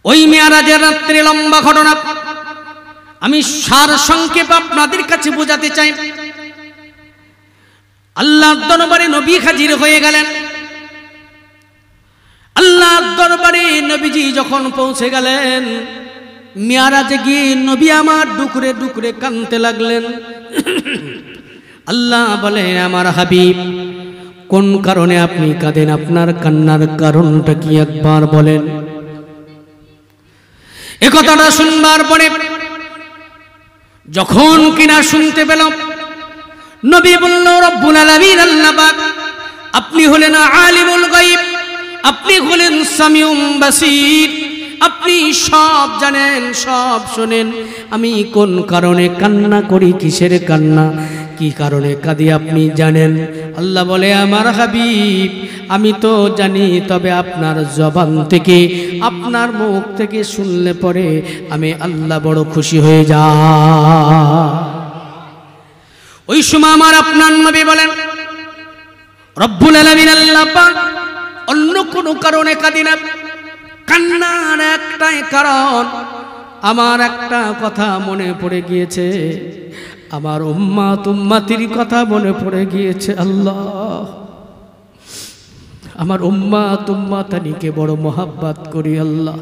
ওই মিয়ারাজের রাত্রে লম্বা ঘটনা আমি সার সংক্ষেপ আপনাদের কাছে বোঝাতে চাই। আল্লাহর দরবারে নবী হাজির হয়ে গেলেন। আল্লাহর দরবারে নবীজি যখন পৌঁছে গেলেন, মিয়ারাজে গিয়ে নবী আমার ডুকরে ডুকরে কাঁদতে লাগলেন। আল্লাহ বলে, আমার হাবিব, কোন কারণে আপনি কাঁদেন? আপনার কান্নার কারণটা কি একবার বলেন। এ কথাটা শুনবার পরে যখন কিনা শুনতে পেলাম, নবী বলল, রব্বুল আলামিন আল্লাহ পাক, আপনি হলেন আলিমুল গায়ব, আপনি হলেন সামিউম বাসীর, আপনি সব জানেন, সব শোনেন। আমি কোন কারণে কান্না করি, কিসের কান্না, কি কারণে কাঁদি আপনি জানেন। আল্লাহ বলে, আমার হাবিব, আমি তো জানি, তবে আপনার জবান থেকে, আপনার মুখ থেকে শুনলে পরে আমি আল্লাহ বড় খুশি হয়ে যাই। ওই সময় আমার আপনার নবী বলেন, রব্বুল আলামিন আল্লাহ পাক, অন্য কোনো কারণে কাঁদি না, কান্নার একটাই কারণ, আমার একটা কথা মনে পড়ে গিয়েছে, আমার উম্মাত উম্মাতির কথা মনে পড়ে গিয়েছে। আল্লাহ, আমার উম্মাত উম্মাতানিকে বড় মহাব্বত করি। আল্লাহ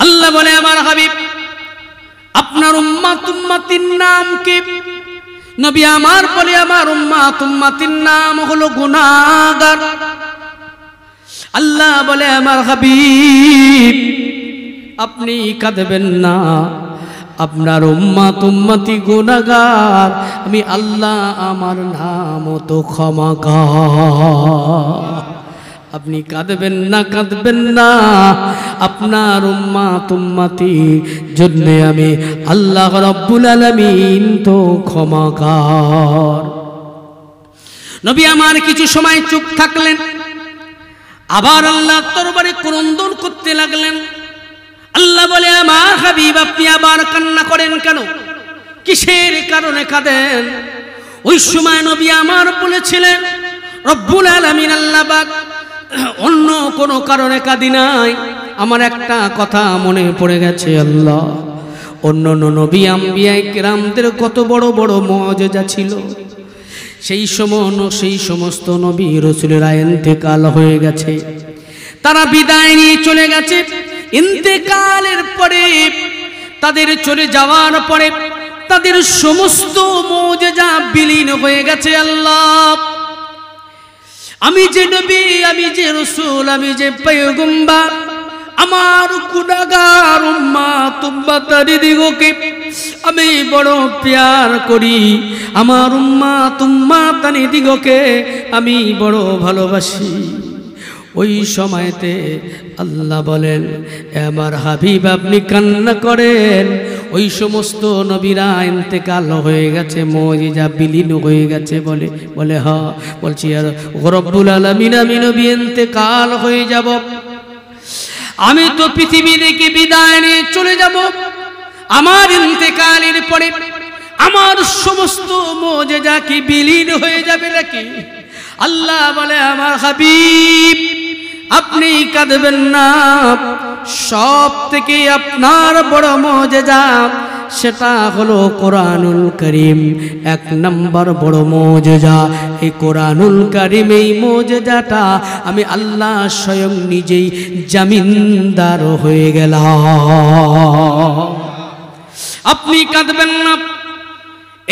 আল্লাহ বলে, আমার হাবিব, আপনার উম্মাত উম্মাতির নাম কি? নবী আমার বলে, আমার উম্মাত উম্মাতির নাম হলো গুনাহগার। আল্লাহ বলে, আমার হাবিব, আপনি কাঁদবেন না, আপনার উম্মাত উম্মতি গুনাহগার, আমি আল্লাহ আমার নাম তো ক্ষমাকার। আপনি কাঁদবেন না, কাঁদবেন না, আপনার উম্মাত উম্মতির জন্য আমি আল্লাহ রাব্বুল আলামিন তো ক্ষমাকার। নবী আমার কিছু সময় চুপ থাকলেন, আবার আল্লাহর দরবারে ক্রন্দন করতে লাগলেন। আল্লাহ বলে, আমার হাবিব, আপনি আবার কান্না করেন কেন? কিসের কারণে কাঁদেন? ওই সময় নবী আমার বলেছিলেন, রব্বুল আলামিন আল্লাহ পাক, অন্য কোনো কারণে কাঁদি নাই, আমার একটা কথা মনে পড়ে গেছে। আল্লাহ, অন্য নবী আম্বিয়া কিরামদের কত বড় বড় মুআজিজা ছিল, সেই সমস্ত নবী রাসূলেরা ইন্তেকাল হয়ে গেছে, তারা বিদায় নিয়ে চলে গেছে। ইন্তেকালের পরে, তাদের চলে যাওয়ার পরে তাদের সমস্ত মুআজিজা বিলীন হয়ে গেছে। আল্লাহ, আমি যে নবী, আমি যে রাসূল, আমি যে পয়গম্বর, আমার গুনাহগার উম্মাত উম্মতাদিগকে আমি বড় প্যার করি, আমার উম্মাত উম্মাতানি দিগকে আমি বড় ভালোবাসি। ওই সময়তে আল্লাহ বলেন, আমার হাবিব আপনি কান্না করেন। ওই সমস্ত নবীরা ইন্তেকাল হয়ে গেছে, মুজিজা বিলীন হয়ে গেছে। বলে হ্যাঁ। বলছি আর রব্বুল আলামিন আমি নবী ইন্তেকাল হয়ে যাব, আমি তো পৃথিবী থেকে বিদায় নিয়ে চলে যাব। আমার ইন্তেকালের পরে আমার সমস্ত মুজিজা কি বিলীন হয়ে যাবে নাকি? আল্লাহ বলে, আমার হাবিব আপনি কাঁদবেন না, সব থেকে আপনার বড় মুজিজা সেটা হলো কোরআনুল কারীম। এক নম্বর বড় মুজিজা এই কোরআনুল কারীম। এই মুজিজাটা আমি আল্লাহ স্বয়ং নিজেই জামিনদার হয়ে গেলাম। আপনি কাঁদবেন না,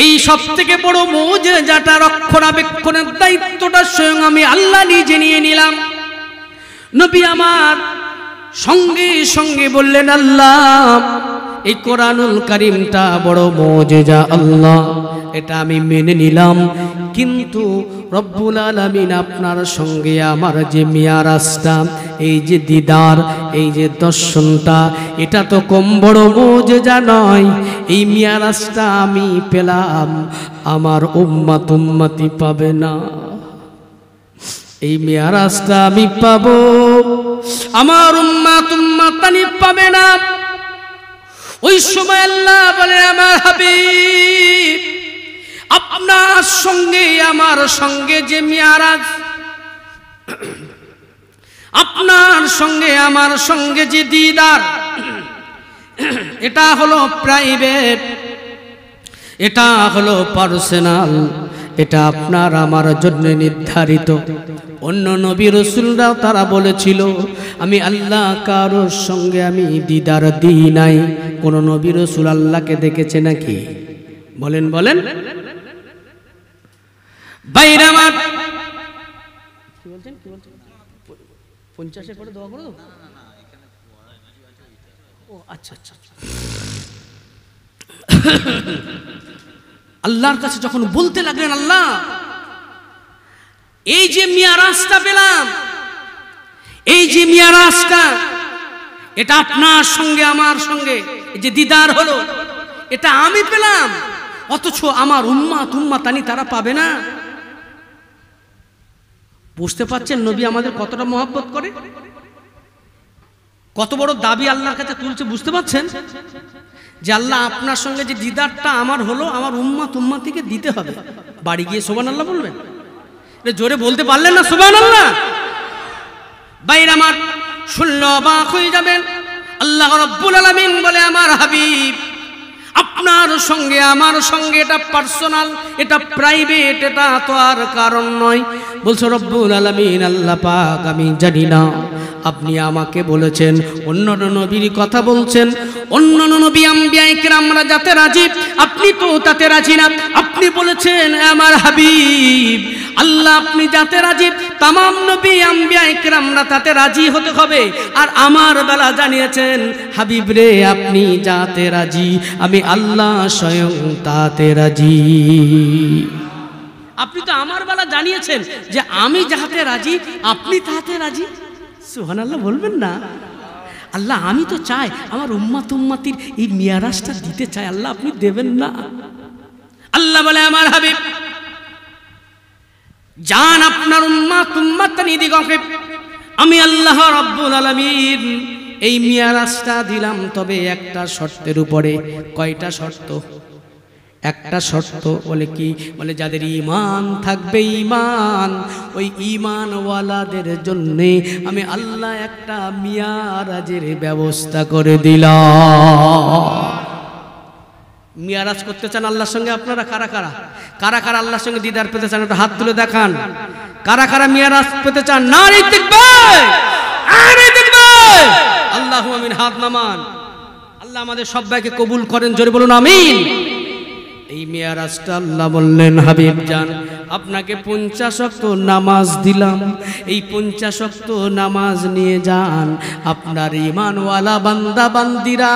এই সব থেকে বড় মুজিজাটা রক্ষণাবেক্ষণের দায়িত্বটা স্বয়ং আমি আল্লাহ নিজে নিয়ে নিলাম। নবী আমার সঙ্গে সঙ্গে বললেন, আল্লাহ এই কোরআনুল কারীমটা বড় মুজিজা, আল্লাহ এটা আমি মেনে নিলাম, কিন্তু রব্বুল আলামিন আপনার সঙ্গে আমার যে মিয়ারাজটা, এই যে দিদার, এই যে দর্শনটা, এটা তো কম বড় মুজিজা নয়। এই মিয়ারাজটা আমি পেলাম, আমার উম্মাত উম্মতি পাবে না। এই মিয়ারাজটা আমি পাবো, আমার উম্মাত উম্মতানি পাবে না। ওই সময় আল্লাহ বলে, আমার হাবিব আপনার সঙ্গে আমার সঙ্গে যে মিয়ারাজ, আপনার সঙ্গে আমার সঙ্গে যে দিদার, এটা হলো প্রাইভেট, এটা হলো পার্সোনাল, এটা আপনার আমার জন্য নির্ধারিত। অন্য নবী রাসূলরাও তারা বলেছিল, আমি আল্লাহ কারোর সঙ্গে আমি দিদার দিই নাই। কোন নবী রাসূল আল্লাহকে দেখেছে নাকি? বলেন বলেন বাইরে আমার কি বলছেন 50-এর পরে দোয়া করে দাও। ও আচ্ছা আচ্ছা। আল্লাহর কাছে যখন বলতে লাগলেন, আল্লাহ এই যে মিয়ারাজটা পেলাম, এই যে মিয়ারাজটা, এটা আপনার সঙ্গে আমার সঙ্গে এই যে দিদার হলো, এটা আমি পেলাম, অথচ আমার উম্মাত উম্মাতানি তারা পাবে না। বুঝতে পারছেন নবী আমাদের কতটা মহব্বত করে, কত বড় দাবি আল্লাহর কাছে তুলছে? বুঝতে পারছেন যে আল্লাহ আপনার সঙ্গে যে দিদারটা আমার হলো, আমার উম্মাত উম্মাতিকে দিতে হবে। বাড়ি গিয়ে সুবহানাল্লাহ বলবেন, জোরে বলতে পারলেন না সুবহানাল্লাহ? বাইরে আমার শুনলে অবাক হয়ে যাবেন। আল্লাহ রাব্বুল আলামিন বলে, আমার হাবিব আপনার সঙ্গে আমার সঙ্গে এটা পার্সোনাল, এটা প্রাইভেট, এটা তো আর কারণ নয়। বলছো রব্বুল আলামিন, আল্লাহ পাক আমি জানি না, আপনি আমাকে বলেছেন, অন্যান্য নবীর কথা বলছেন, অন্যান্য নবী আম্বিয়া ইকরামরা যাতে রাজি, আপনি তো তাতে রাজি না। আপনি বলেছেন আমার হাবিব আল্লাহ আপনি যাতে রাজি, তামাম নবী আম্বিয়া ইকরামরা তাতে রাজি হতে হবে। আর আমার বেলা জানিয়েছেন, হাবিব রে আপনি যাতে রাজি, আমি আল্লাহ স্বয়ং তাতে রাজি। আপনি তো আমার বেলা জানিয়েছেন যে আমি যাতে রাজি, আপনি তাতে রাজি। সুবহানাল্লাহ বলবেন না? আল্লাহ আমি তো চাই আমার উম্মাত উম্মাতির এই মিয়ারাজটা দিতে চাই, আল্লাহ আপনি দেবেন না। আল্লাহ বলে, আমার হাবিব জান আপনার উম্মাত উম্মাতানি দিগকে আমি আল্লাহ রাব্বুল আলামিন এই মিয়ারাজটা দিলাম, তবে একটা শর্তের উপরে। কয়টা শর্ত? একটা শর্ত। বলে কি? বলে যাদের ঈমান থাকবে, ঈমান, ওই ঈমানওয়ালাদের জন্য আমি আল্লাহ একটা মিয়ারাজের ব্যবস্থা করে দিলাম। মিয়ারাজ করতে চান আল্লাহর সঙ্গে আপনারা? কারা কারা কারা কারা আল্লাহর সঙ্গে দিদার পেতে চান? একটা হাত তুলে দেখান। কারা কারা মিয়ারাজ পেতে চান? নারী তাকবীর, নারী তাকবীর, আল্লাহু আমিন। হাত নামান। আল্লাহ আমাদের সবাইকে কবুল করেন, জোরে বলুন আমিন। এই মেয়ারাজটা আল্লাহ বললেন হাবিব জান আপনাকে 50 ওয়াক্ত নামাজ দিলাম, এই 50 ওয়াক্ত নামাজ নিয়ে যান আপনার ঈমানওয়ালা বান্দা বান্দিরা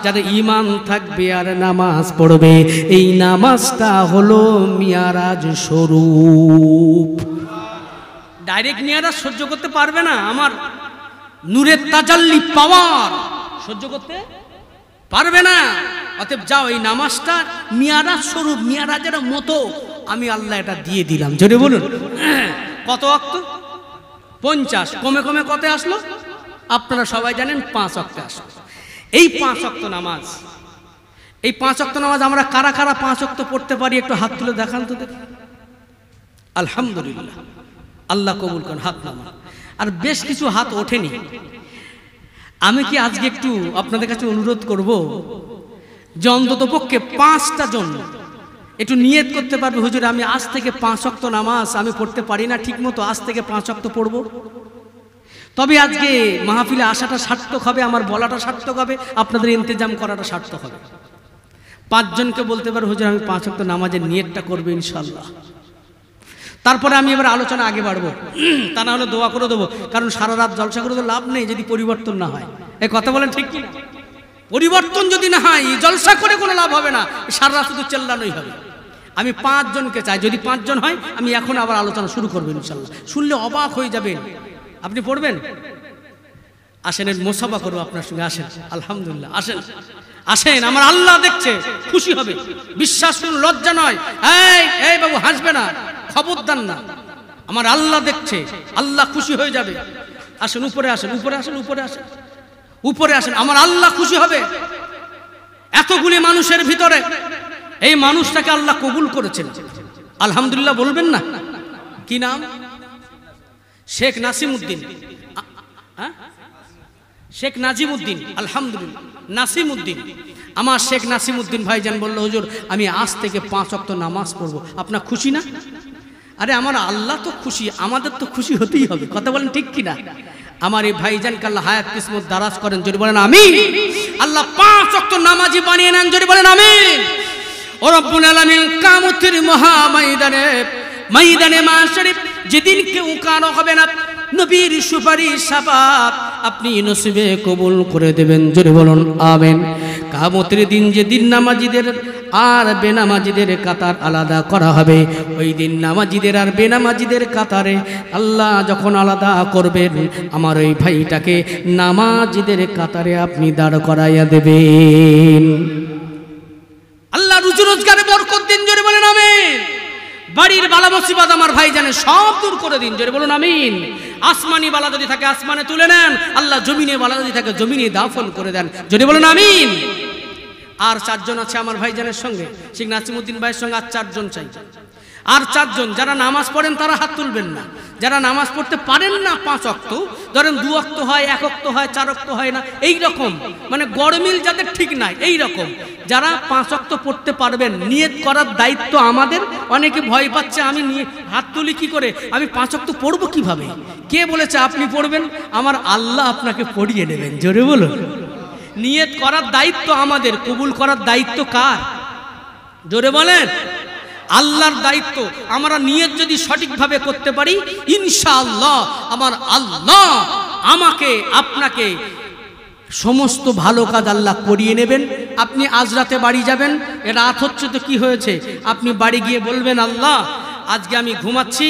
যারা ঈমান থাকবে আর নামাজ পড়বে, এই নামাজটা হলো মেয়ারাজ স্বরূপ। ডাইরেক্ট মেয়ারাজ সহ্য করতে পারবে না, আমার নূরের তাজাল্লি পাওয়ার সহ্য করতে পারবে না। অতএব যাও এই নামাজটা মিয়ারাজ স্বরূপ, মিয়ারাজের মতো আমি আল্লাহ এটা দিয়ে দিলাম। জোরে বলুন কত ওয়াক্ত? 50। কমে কমে কত আসলো? আপনারা সবাই জানেন 5 ওয়াক্তে আসলো। এই 5 ওয়াক্ত নামাজ, এই 5 ওয়াক্ত নামাজ আমরা কারা কারা 5 ওয়াক্ত পড়তে পারি একটু হাত তুলে দেখান তো দেখি। আলহামদুলিল্লাহ, আল্লাহ কবুল করুন, হাত নামান। আর বেশ কিছু হাত ওঠেনি। আমি কি আজকে একটু আপনাদের কাছে অনুরোধ করব যে অন্তত পক্ষে 5টা জন একটু নিয়ত করতে পারবে, হুজুর আমি আজ থেকে 5 ওয়াক্ত নামাজ আমি পড়তে পারি না ঠিক মতো, আজ থেকে 5 ওয়াক্ত পড়ব। তবে আজকে মাহফিলে আসাটা সার্থক হবে, আমার বলাটা সার্থক হবে, আপনাদের ইন্তজাম করাটা সার্থক হবে। 5 জনকে বলতে পারো হুজুর আমি 5 ওয়াক্ত নামাজের নিয়তটা করবো ইনশাল্লাহ। তারপরে আমি এবার আলোচনা আগে বাড়বো, তা না হলে দোয়া করে দেবো, কারণ সারা রাত জলসা করে তো লাভ নেই যদি পরিবর্তন না হয়। এই কথা বলেন ঠিক কি? পরিবর্তন যদি না হয় জলসা করে কোনো লাভ হবে না, সারা রাত শুধু চেল্লানোই হবে। আমি 5 জনকে চাই, যদি 5 জন হয় আমি এখন আবার আলোচনা শুরু করবো ইনশাল্লাহ। শুনলে অবাক হয়ে যাবেন। আপনি পড়বেন? আসেন মোসাফা করবো আপনার সঙ্গে, আসেন। আলহামদুলিল্লাহ, আসেন আসেন, আমার আল্লাহ দেখছে, খুশি হবে। বিশ্বাস করুন, লজ্জা নয়। এই বাবু হাসবে না, খবরদার না, আমার আল্লাহ দেখছে, আল্লাহ খুশি হয়ে যাবে। আসেন উপরে আসেন, উপরে আসেন, উপরে আসেন, উপরে আসেন, আমার আল্লাহ খুশি হবে। এতগুলি মানুষের ভিতরে এই মানুষটাকে আল্লাহ কবুল করেছেন, আলহামদুলিল্লাহ বলবেন না? কি নাম? শেখ নাসিমউদ্দিন, শেখ নাজিমউদ্দিন, আলহামদুলিল্লাহ নাসিমউদ্দিন। আমার শেখ নাসিমউদ্দিন ভাইজান বলল হুজুর আমি আজ থেকে 5 ওয়াক্ত নামাজ পড়বো। আপনার খুশি না? আরে আমার আল্লাহ তো খুশি, আমাদের তো খুশি হতেই হবে। কথা বলেন ঠিক কিনা? আমার এই ভাইজানকে আল্লাহ হায়াত কিসমত দারাজ করেন, যদি বলেন আমিন। আল্লাহ 5 ওয়াক্ত নামাজি বানিয়ে নেন, যদি বলেন আমিন। ও রব্বুল আলামিন কিয়ামতের মহা ময়দানে মাশারে যেদিন কেউ কারো হবে না, নবীর সুপারিশ শাফাত আপনি নসিবে কবুল করে দেবেন, জোরে বলুন আমিন। কিয়ামতের দিন যেদিন নামাজীদের আর বেনামাজীদের কাতার আলাদা করা হবে, ওই দিন নামাজীদের আর বেনামাজীদের কাতারে আল্লাহ যখন আলাদা করবেন, আমার ওই ভাইটাকে নামাজীদের কাতারে আপনি দাঁড় করাইয়া দেবেন। আল্লাহ রুজি রোজগারে বরকত দিন, জোরে বলেন আমিন। বাড়ির বালা মুসিবত আমার ভাই জানে সব দূর করে দিন, জোরে বলুন আমিন। আসমানি বালা যদি থাকে আসমানে তুলে নেন, আল্লাহ জমিনে বালা যদি থাকে জমিনে দাফন করে দেন, জোরে বলুন আমিন। আর 4 জন আছে আমার ভাইজানের সঙ্গে, শেখ নাসিমউদ্দিন ভাইয়ের সঙ্গে আর 4 জন চাই। আর 4 জন যারা নামাজ পড়েন তারা হাত তুলবেন না, যারা নামাজ পড়তে পারেন না 5 ওয়াক্ত, ধরেন 2 ওয়াক্ত হয়, 1 ওয়াক্ত হয়, 4 ওয়াক্ত হয় না, এই রকম মানে গড়মিল যাদের ঠিক নাই, এই রকম যারা 5 ওয়াক্ত পড়তে পারবেন, নিয়ত করার দায়িত্ব আমাদের। অনেকে ভয় পাচ্ছে আমি হাত তুলি কি করে, আমি 5 ওয়াক্ত পড়বো কিভাবে? কে বলেছে আপনি পড়বেন? আমার আল্লাহ আপনাকে পড়িয়ে নেবেন, জোরে বলুন। নিয়ত করার দায়িত্ব আমাদের, কবুল করার দায়িত্ব কার? জোরে বলেন। আল্লাহর দায়িত্ব। আমরা নিয়ত যদি সঠিকভাবে করতে পারি ইনশাআল্লাহ আমার আল্লাহ আমাকে আপনাকে সমস্ত ভালো কাজ আল্লাহ করিয়ে নেবেন। আপনি আজ রাতে বাড়ি যাবেন, রাত হচ্ছে তো কি হয়েছে, আপনি বাড়ি গিয়ে বলবেন আল্লাহ আজকে আমি ঘুমাচ্ছি,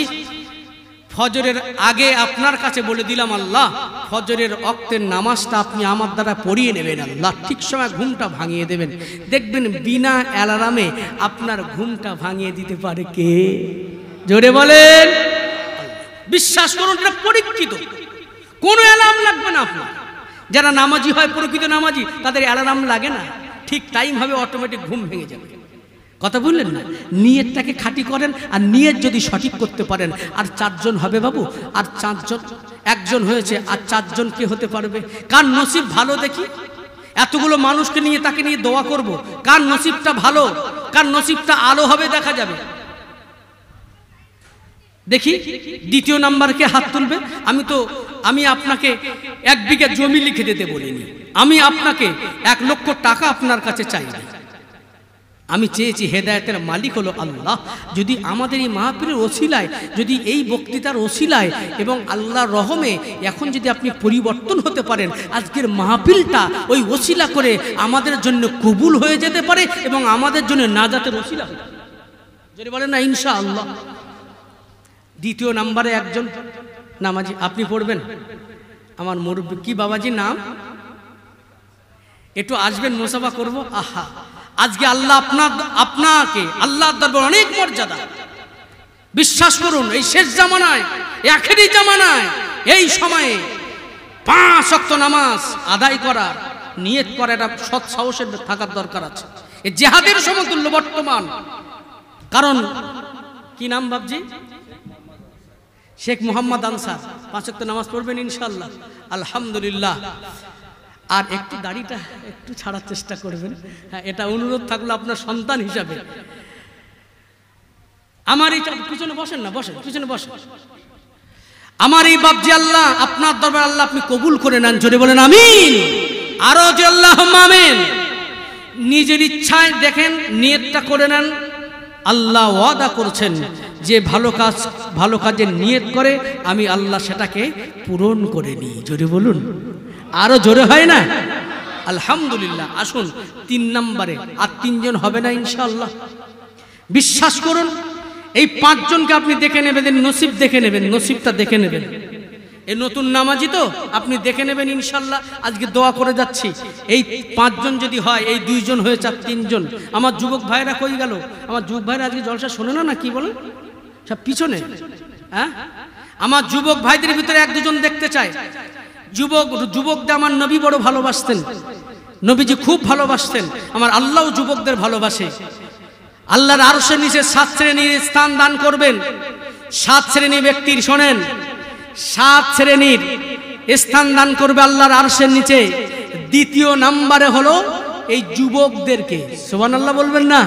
ফজরের আগে আপনার কাছে বলে দিলাম আল্লাহ ফজরের ওয়াক্তের নামাজটা আপনি আমার দ্বারা পড়িয়ে নেবেন, আল্লাহ ঠিক সময় ঘুমটা ভাঙিয়ে দেবেন। দেখবেন বিনা অ্যালার্মে আপনার ঘুমটা ভাঙিয়ে দিতে পারে কে? জোরে বলেন। বিশ্বাস করুন এটা পরীক্ষিত, কোনো অ্যালার্ম লাগবে না আপনার। যারা নামাজি হয় প্রকৃত নামাজি তাদের অ্যালার্ম লাগে না, ঠিক টাইম হবে অটোমেটিক ঘুম ভেঙে যাবে। কথা বললেন না? নিয়তটাকে খাঁটি করেন, আর নিয়ত যদি সঠিক করতে পারেন আর 4 জন হবে বাবু, আর 4 জন, 1 জন হয়েছে আর 4 জন কে হতে পারবে? কার নসিব ভালো দেখি, এতগুলো মানুষকে নিয়ে তাকে নিয়ে দোয়া করব, কার নসিবটা ভালো, কার নসিবটা আলো হবে দেখা যাবে। দেখি 2য় নাম্বারকে হাত তুলবে। আমি আপনাকে 1 বিঘা জমি লিখে দিতে বলিনি, আমি আপনাকে 1 লক্ষ টাকা আপনার কাছে চাই। আমি চেয়েছি হেদায়েতের মালিক হলো আল্লাহ। যদি আমাদের এই মাহফিলের ওসিলায়, যদি এই বক্তৃতার ওসিলায় এবং আল্লাহর রহমে এখন যদি আপনি পরিবর্তন হতে পারেন, আজকের মাহফিলটা ওই ওসিলা করে আমাদের জন্য কবুল হয়ে যেতে পারে এবং আমাদের জন্য নাজাতের ওসিলা হতে পারে। যদি বলেন না ইনশাআল্লাহ। দ্বিতীয় নাম্বারে একজন নামাজি আপনি পড়বেন, আমার মুরব্বী কি বাবাজি নাম, একটু আসবেন, মুসাফা করব। আহা, আজকে আল্লাহ আপনাকে আল্লাহর দরবারে অনেক মর্যাদা। বিশ্বাস করুন, এই শেষ জামানায়, আখেরি জামানায়, এই সময়ে 5 ওয়াক্ত নামাজ আদায় করা, নিয়ত করা, এটা সৎ সাহসের থাকার দরকার আছে। এই জিহাদের সমতুল্য বর্তমান। কারণ কি নাম বাবজি? শেখ মোহাম্মদ আনসার। 5 ওয়াক্ত নামাজ পড়বেন ইনশাআল্লাহ? আলহামদুলিল্লাহ। আর একটু দাড়িটা একটু ছাড়ার চেষ্টা করবেন। হ্যাঁ, এটা অনুরোধ থাকলো আপনার সন্তান হিসাবে। আমার এই পিছনে বসেন না, বসেন, পিছনে বসেন। আমার এই বাপজি আল্লাহ আপনার দরবার আল্লাহ আপনি কবুল করে নেন। জোরে বলেন আমিন। আরো যে আল্লাহুম্মা আমিন। নিজের ইচ্ছায় দেখেন, নিয়তটা করে নেন। আল্লাহ ওয়াদা করছেন যে ভালো কাজের নিয়ত করে আমি আল্লাহ সেটাকে পূরণ করে নিই। জোরে বলুন, আরো জোরে হয় না? আলহামদুলিল্লাহ। আসুন 3 নম্বরে, আর 3 জন হবে না ইনশাআল্লাহ। বিশ্বাস করুন, এই 5 জনকে আপনি দেখে নেবেন, নসিব দেখে নেবেন, নসিবটা দেখে নেবেন। এই নতুন নামাজি তো আপনি দেখে নেবেন ইনশাআল্লাহ। আজকে দোয়া করে যাচ্ছি, এই 5 জন যদি হয়, এই 2 জন হয়ে 3 জন। আমার যুবক ভাইরা কই গেল? আমার যুবক ভাইরা আজকে জলসা শোনে না, কি বলেন? সব পিছনে। হ্যাঁ, আমার যুবক ভাইদের ভিতরে 1-2 জন দেখতে চাই। যুবকদের আমার নবী বড় ভালোবাসতেন, নবীজি খুব ভালোবাসতেন। আমার আল্লাহও যুবকদের ভালোবাসে। আল্লাহর আরশের নিচে 7 শ্রেণীর স্থান দান করবেন। 7 শ্রেণী ব্যক্তির, শোনেন, 7 শ্রেণীর স্থান দান করবে আল্লাহর আরশের নিচে। দ্বিতীয় নম্বরে হলো এই যুবকদেরকে। সুবহানাল্লাহ বলবেন না?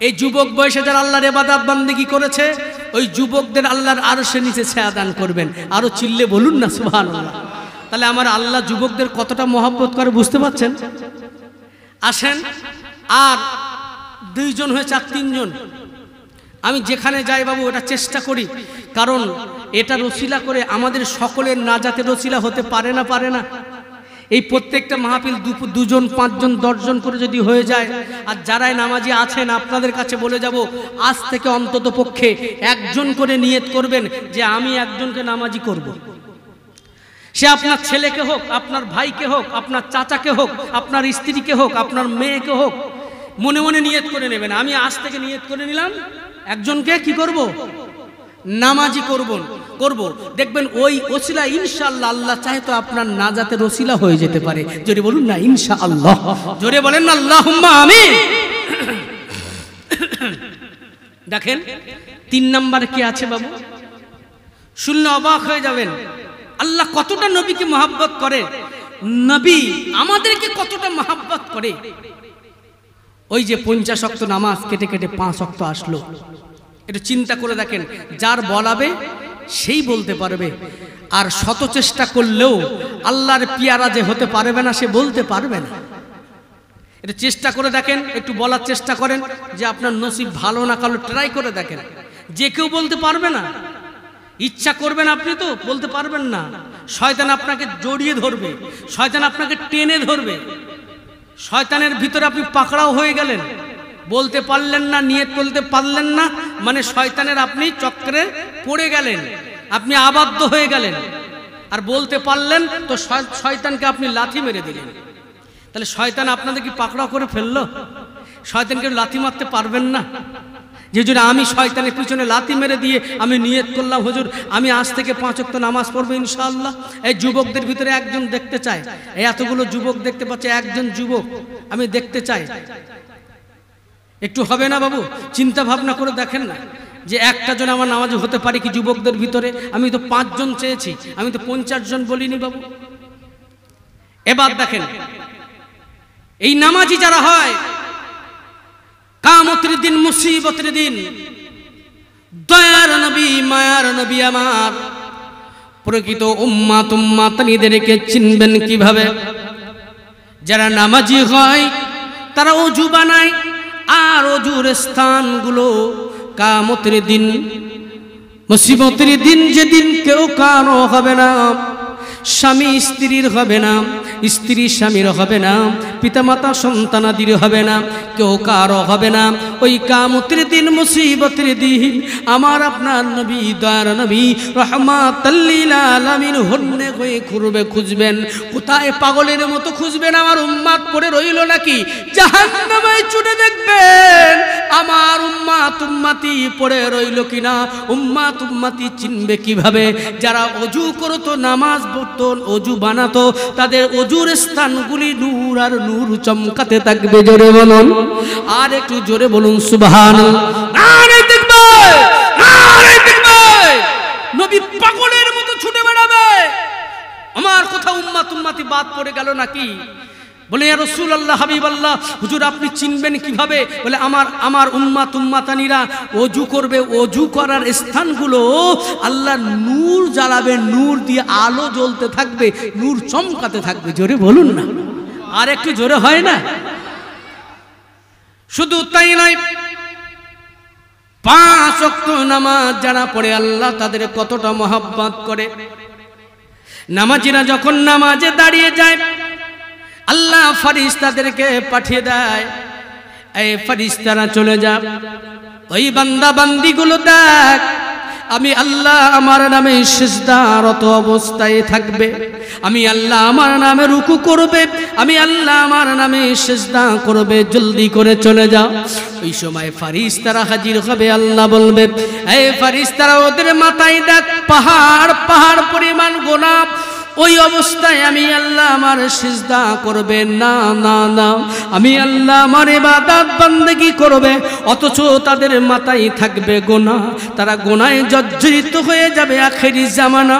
এই যুবক বয়সে যারা আল্লাহর ইবাদত বান্দেগী করেছে, ওই যুবকদের আল্লাহর আরশের নিচে ছায়া দান করবেন। আরো চিল্লে বলুন না সুবহানাল্লাহ। তাহলে আমার আল্লাহ যুবকদের কতটা মহব্বত করে বুঝতে পারছেন? আসেন, আর 2 জন হয়ে 3 জন। আমি যেখানে যাই বাবু এটা চেষ্টা করি, কারণ এটা রসিলা করে আমাদের সকলের নাজাতের রসিলা হতে পারে না, পারে না। এই প্রত্যেকটা মাহফিল 2 জন, 5 জন, 10 জন করে যদি হয়ে যায়, আর যারাই নামাজি আছেন আপনাদের কাছে বলে যাব, আজ থেকে অন্তত পক্ষে 1 জন করে নিয়ত করবেন যে আমি 1 জনকে নামাজি করব। সে আপনার ছেলেকে হোক, আপনার ভাইকে হোক, আপনার চাচাকে হোক, আপনার স্ত্রীকে হোক, আপনার মেয়েকে হোক, মনে মনে নিয়ত করে নেবেন। আমি আজ থেকে নিয়ত করে নিলাম 1 জনকে কি করব? নামাজি করব। দেখবেন ওই ওসিলা ইনশাআল্লাহ আল্লাহ চাহে তো আপনার নাজাতের ওসিলা হয়ে যেতে পারে। জোরে বলুন না ইনশাআল্লাহ। জোরে বলেন না আল্লাহুম্মা আমিন। দেখেন 3 নম্বরে কি আছে বাবু, শুনলে অবাক হয়ে যাবেন। আল্লাহ কতটা নবীকে মহব্বত করে, নবী আমাদেরকে কতটা মহব্বত করে। ওই যে 50 ওয়াক্ত নামাজ কেটে কেটে 5 ওয়াক্ত আসলো। একটু চিন্তা করে দেখেন, যার বলাবে সেই বলতে পারবে, আর শত চেষ্টা করলেও আল্লাহর পিয়ারা যে হতে পারবে না, সে বলতে পারবে না। একটু চেষ্টা করে দেখেন, একটু বলার চেষ্টা করেন যে আপনার নসিব ভালো না কালো, ট্রাই করে দেখেন। যে কেউ বলতে পারবে না। ইচ্ছা করবেন আপনি তো বলতে পারবেন না। শয়তান আপনাকে জড়িয়ে ধরবে, শয়তান আপনাকে টেনে ধরবে, শয়তানের ভিতরে আপনি পাকড়াও হয়ে গেলেন। বলতে পারলেন না, নিয়ত করতে পারলেন না, মানে শয়তানের আপনি চক্রে পড়ে গেলেন, আপনি আবদ্ধ হয়ে গেলেন। আর বলতে পারলেন তো শয়তানকে আপনি লাথি মেরে দিলেন। তাহলে শয়তান আপনাদের কি পাকড়াও করে ফেললো? শয়তানকে লাথি মারতে পারবেন না। যে জন্য আমি শয়তানের পিছনে লাথি মেরে দিয়ে আমি নিয়ত করলাম, হুজুর আমি আজ থেকে 5 ওয়াক্ত নামাজ পড়বো ইনশাআল্লাহ। এই যুবকদের ভিতরে 1 জন দেখতে চাই। এই এতগুলো যুবক দেখতে পাচ্ছে, 1 জন যুবক আমি দেখতে চাই। একটু হবে না বাবু? চিন্তা ভাবনা করে দেখেন না যে 1টা জন আমার নামাজ হতে পারে কি যুবকদের ভিতরে? আমি তো 5 জন চেয়েছি, আমি তো 50 জন বলিনি বাবু। এবার দেখেন, এই নামাজি যারা হয়, কামতের দিন, মুসিবতের দিন, দয়ার নবী, মায়ার নবী আমার প্রকৃত উম্মাতনিদেরকে চিনবেন কিভাবে? যারা নামাজি হয় তারা ওযু বানায়, আর অজুর স্থানগুলো কিয়ামতের দিন, মুসিবতের দিন, যেদিন কেউ কারো হবে না, স্বামী স্ত্রীর হবে না, স্ত্রী স্বামীর হবে না, পিতামাতা সন্তানাদির হবে না, কেউ কারো হবে না। ওই কিয়ামতের দিন, মুসিবতের দিন আমার আপনার নবী, দয়ার নবী রাহমাতাল লিল আলামিন হন্যে হয়ে ঘুরবে, খুঁজবেন। কোথায়? পাগলের মতো খুঁজবেন। আমার উম্মাত পড়ে রইল নাকি? জাহান্নামে ছুটে দেখবেন আমার উম্মাত উম্মতি পড়ে রইল কিনা। উম্মাত উম্মতি চিনবে কিভাবে? যারা অজু করতো, নামাজ পড়তো, অজু বানাতো, তাদের অজুর স্থানগুলি নূর আর নূর চমকাতে থাকবে। জোরে বলুন, আর একটু জোরে বলুন সুবহানাল্লাহ। নারে তাকবীর, নারে তাকবীর। নবী পাগলের মতো ছুটে বেড়াবে। আমার কথা উম্মাত উম্মতি বাদ পড়ে গেল নাকি? বলে ইয়া রাসূলুল্লাহ, হাবিবাল্লাহ, হুজুর আপনি চিনবেন কিভাবে? বলে আমার উম্মাত উম্মাতানিরা ওযু করবে, ওযু করার স্থানগুলো আল্লাহ নূর জ্বালাবে, নূর দিয়ে আলো জ্বলতে থাকবে, নূর চমকাতে থাকবে। জোরে বলুন না, আর একটু জোরে হয় না? শুধু তাই নয়, 5 ওয়াক্ত নামাজ যারা পড়ে আল্লাহ তাদের কতটা মহব্বত করে। নামাজিরা যখন নামাজে দাঁড়িয়ে যায়, আল্লাহ ফেরেশতাদেরকে পাঠিয়ে দেয়, এই ফেরেশতারা চলে যা, ওই বান্দা বান্দিগুলো দেখ, আমি আল্লাহ আমার নামে সিজদারত অবস্থায় থাকবে, আমি আল্লাহ আমার নামে রুকু করবে, আমি আল্লাহ আমার নামে সিজদা করবে, জলদি করে চলে যাও। ওই সময় ফেরেশতারা হাজির হবে। আল্লাহ বলবে, এই ফেরেশতারা ওদের মাথায় দেখ পাহাড় পাহাড় পরিমাণ গোনাহ, ওই অবস্থায় আমি আল্লাহ আমার সিজদা করবে না, না না, আমি আল্লাহ আমার ইবাদত বন্দেগী করবে, অথচ তাদের মাথায় থাকবে গুনাহ, তারা গুনাহে জর্জরিত হয়ে যাবে আখেরি জামানা।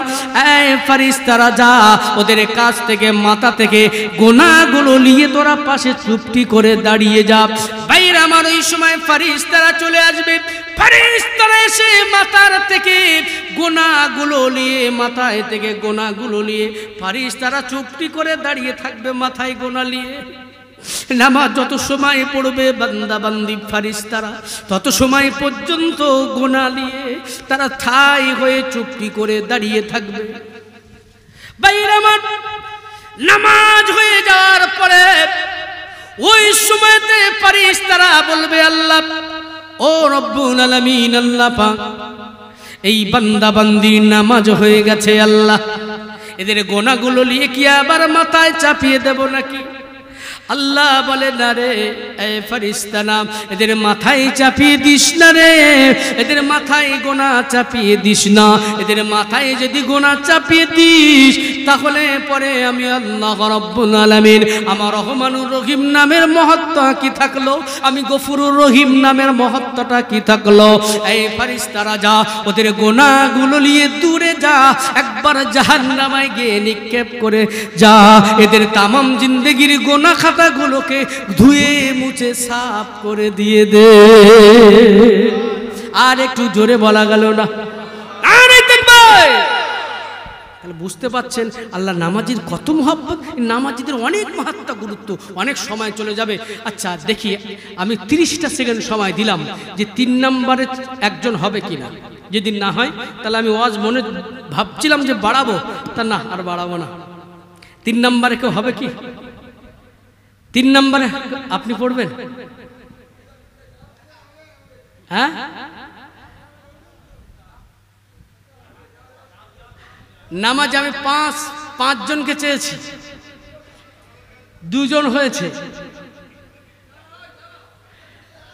এই ফেরেশতারা যা, ওদের কাছ থেকে মাথা থেকে গুনাহগুলো নিয়ে তোরা পাশে চুপটি করে দাঁড়িয়ে যা। বাইরে আমার ওই সময় ফেরেশতারা চলে আসবে। ফেরেশতারা এসে মাথার থেকে গুনাহগুলো নিয়ে, মাথায় থেকে গুনাহগুলো নিয়ে ফেরেশতারা চুপটি করে দাঁড়িয়ে থাকবে মাথায় গুনাহ নিয়ে। নামাজ যত সময় পড়বে বান্দা বান্দি ফেরেশতারা, তত সময় পর্যন্ত গুনাহ নিয়ে তারা ঠাই হয়ে চুপটি করে দাঁড়িয়ে থাকবে। বাইরে আমার নামাজ হয়ে যাওয়ার পরে ওই সময়তে ফেরেশতারা বলবে, আল্লাহ ও রব্বুল আলামিন, আল্লাহ পাক এই বান্দা বান্দির নামাজ হয়ে গেছে, আল্লাহ এদের গোনাগুলো নিয়ে কি আবার মাথায় চাপিয়ে দেব নাকি? আল্লাহ বলে, না রে এই ফেরেশতারা, এদের মাথায় চাপিয়ে দিস না রে, এদের মাথায় গোনা চাপিয়ে দিস না। এদের মাথায় যদি গোনা চাপিয়ে দিস তাহলে পরে আমি আল্লাহ রাব্বুল আলামিন, আমার রহমানুর রহিম নামের মহত্ব কি থাকলো, আমি গফুরুর রহিম নামের মহত্বটা কি থাকলো? এই ফেরেশতারা যা, ওদের গোনাগুলো নিয়ে দূরে যা, একবার জাহান্নামায় গিয়ে নিক্ষেপ করে যা, এদের তামাম জিন্দেগির গোনা গুলোকে ধুয়ে মুছে সাফ করে দিয়ে দে। আর একটু জোরে বলা গেল না? আরে তাকবীর! তাহলে বুঝতে পাচ্ছেন আল্লাহ নামাজির কত মহব্বত, নামাজিদের অনেক মাহাত্ম্য, গুরুত্ব। অনেক সময় চলে যাবে। আচ্ছা দেখি, আমি 30টা সেকেন্ড সময় দিলাম যে 3 নম্বরে একজন হবে কিনা। যদি না হয় তাহলে আমি ওয়াজ মনে ভাবছিলাম যে বাড়াবো, তা না, আর বাড়াবো না। 3 নম্বরে কেউ হবে কি? 3 নম্বরে আপনি পড়বেন? হ্যাঁ, নামাজ আমি 5 জনকে চেয়েছি, 2 জন হয়েছে।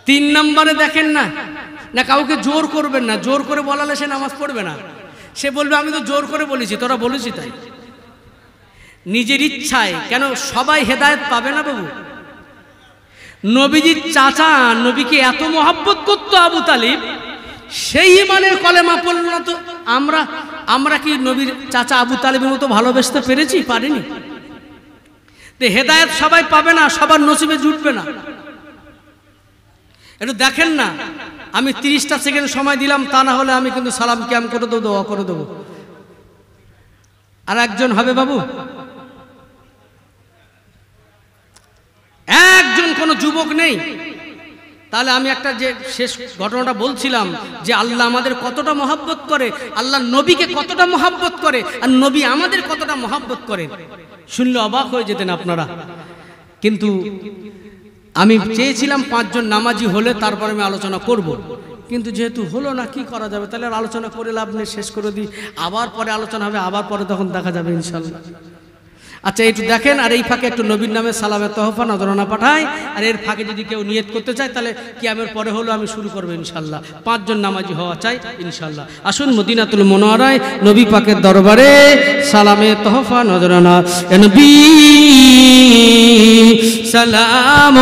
3 নম্বরে দেখেন না, না কাউকে জোর করবেন না, জোর করে বলালে সে নামাজ পড়বে না। সে বলবে আমি তো জোর করে বলেছি, তোরা বলেছি তাই। নিজের ইচ্ছায়, কেন সবাই হেদায়েত পাবে না বাবু? নবীজির চাচা নবীকে এত মহব্বত করত আবু তালিব, সেই ইমানের কলেমা পড়ল না। তো আমরা কি নবীর চাচা আবু তালিবের মতো ভালোবাসতে পেরেছি? পারিনি। তো হেদায়েত সবাই পাবে না, সবার নসিবে জুটবে না। একটু দেখেন না, আমি 30টা সেকেন্ড সময় দিলাম, তা না হলে আমি কিন্তু সালাম কিয়াম করে দেবো, দোয়া করে দেবো। আর একজন হবে বাবু? একজন, কোনো যুবক নেই? তাহলে আমি একটা যে শেষ ঘটনাটা বলছিলাম যে আল্লাহ আমাদের কতটা মহব্বত করে, আল্লাহ নবীকে কতটা মহব্বত করে, আর নবী আমাদের কতটা মহব্বত করেন, শুনলে অবাক হয়ে যেতেন আপনারা। কিন্তু আমি চেয়েছিলাম 5 জন নামাজি হলে তারপরে আমি আলোচনা করব, কিন্তু যেহেতু হলো না, কি করা যাবে, তাহলে আর আলোচনা করে লাভ নেই, শেষ করে দিই। আবার পরে আলোচনা হবে, আবার পরে তখন দেখা যাবে ইনশাল্লাহ। আচ্ছা একটু দেখেন, আর এই ফাঁকে একটু নবীর নামে সালামে তহফা নজরানা পাঠাই, আর এর ফাঁকে যদি কেউ নিয়ত করতে চায় তাহলে কিয়ামের পরে হলো আমি শুরু করবো ইনশাল্লাহ। 5 জন নামাজি হওয়া চাই ইনশাল্লাহ। আসুন মদিনাতুল মুনাওয়ারায় নবী পাকের দরবারে সালামে তহফা নজরানা। এ নবী সালাম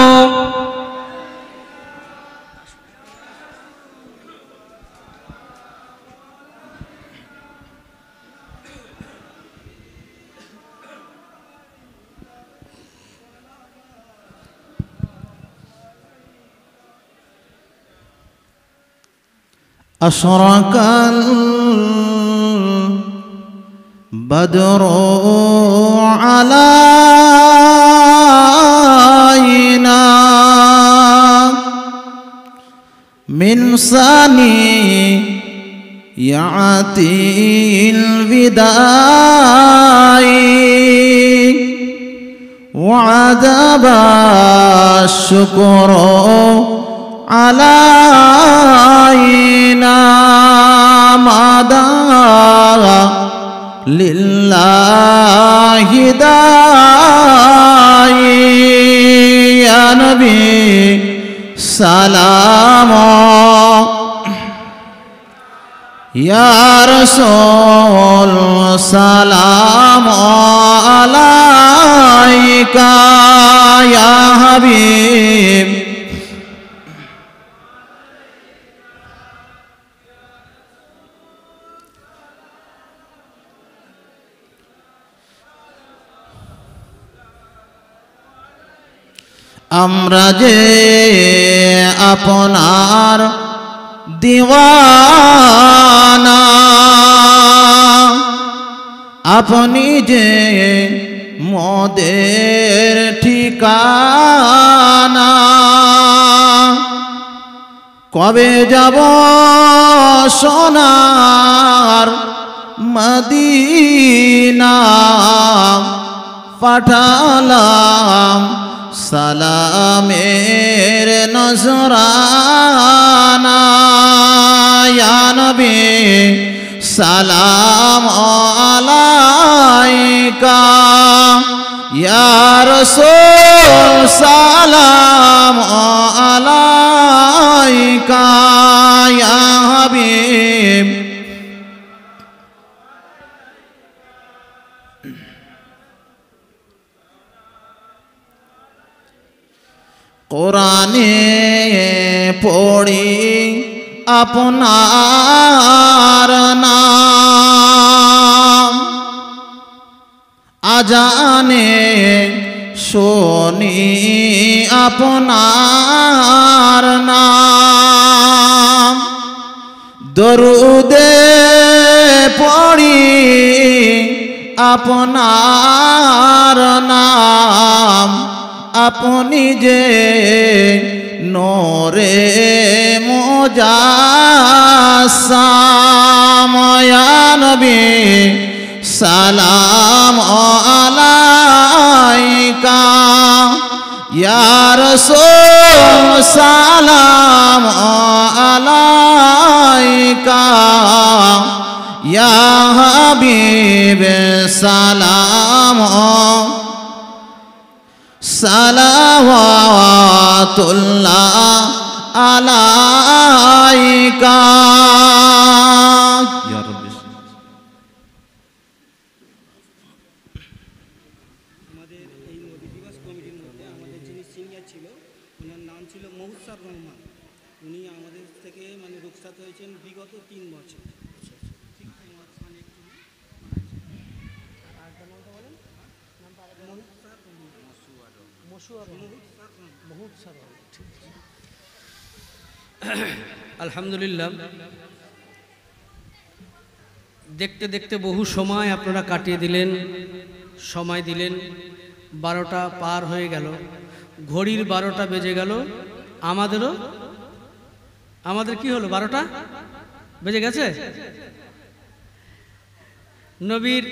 أشرق البدر علينا من ثنيات الوداع وعذب الشكر علينا مدى لله داعي يا نبي سلام يا رسول سلام عليك يا حبيب আমরা যে আপনার দিওয়ানা, আপনি যে মোদের ঠিকানা, কবে যাব সোনার মদিনা, পাঠালাম সালামের নজরানা ইয়া নবী সালাম আলাইকা ইয়া রাসূল সালাম আলাইকা ইয়া হাবিব। কোরআনে পড়ি আপনার নাম, আজানে শুনি আপনার নাম, দরুদে পড়ি আপনার নাম, আপনি যে নূরে মুজাসসাম ইয়া নবী সালাম আলাইকা ইয়া রাসূল সালাম আলাইকা ইয়া হাবিব সালাম সালাওয়াতুল্লাহ আলাইকা ইয়া রাব্বি। আমাদের এই নবী দিবস কমিটির মধ্যে আমাদের যিনি সিনিয়র ছিল ওনার নাম ছিল মহুসার রহমান, উনি আমাদের থেকে মানে রুখসাত হয়েছেন বিগত 3 বছর। আলহামদুলিল্লাহ, দেখতে দেখতে বহু সময় আপনারা কাটিয়ে দিলেন, সময় দিলেন। 12টা পার হয়ে গেল, ঘড়ির 12টা বেজে গেল, আমাদের কি হলো 12টা বেজে গেছে নবীর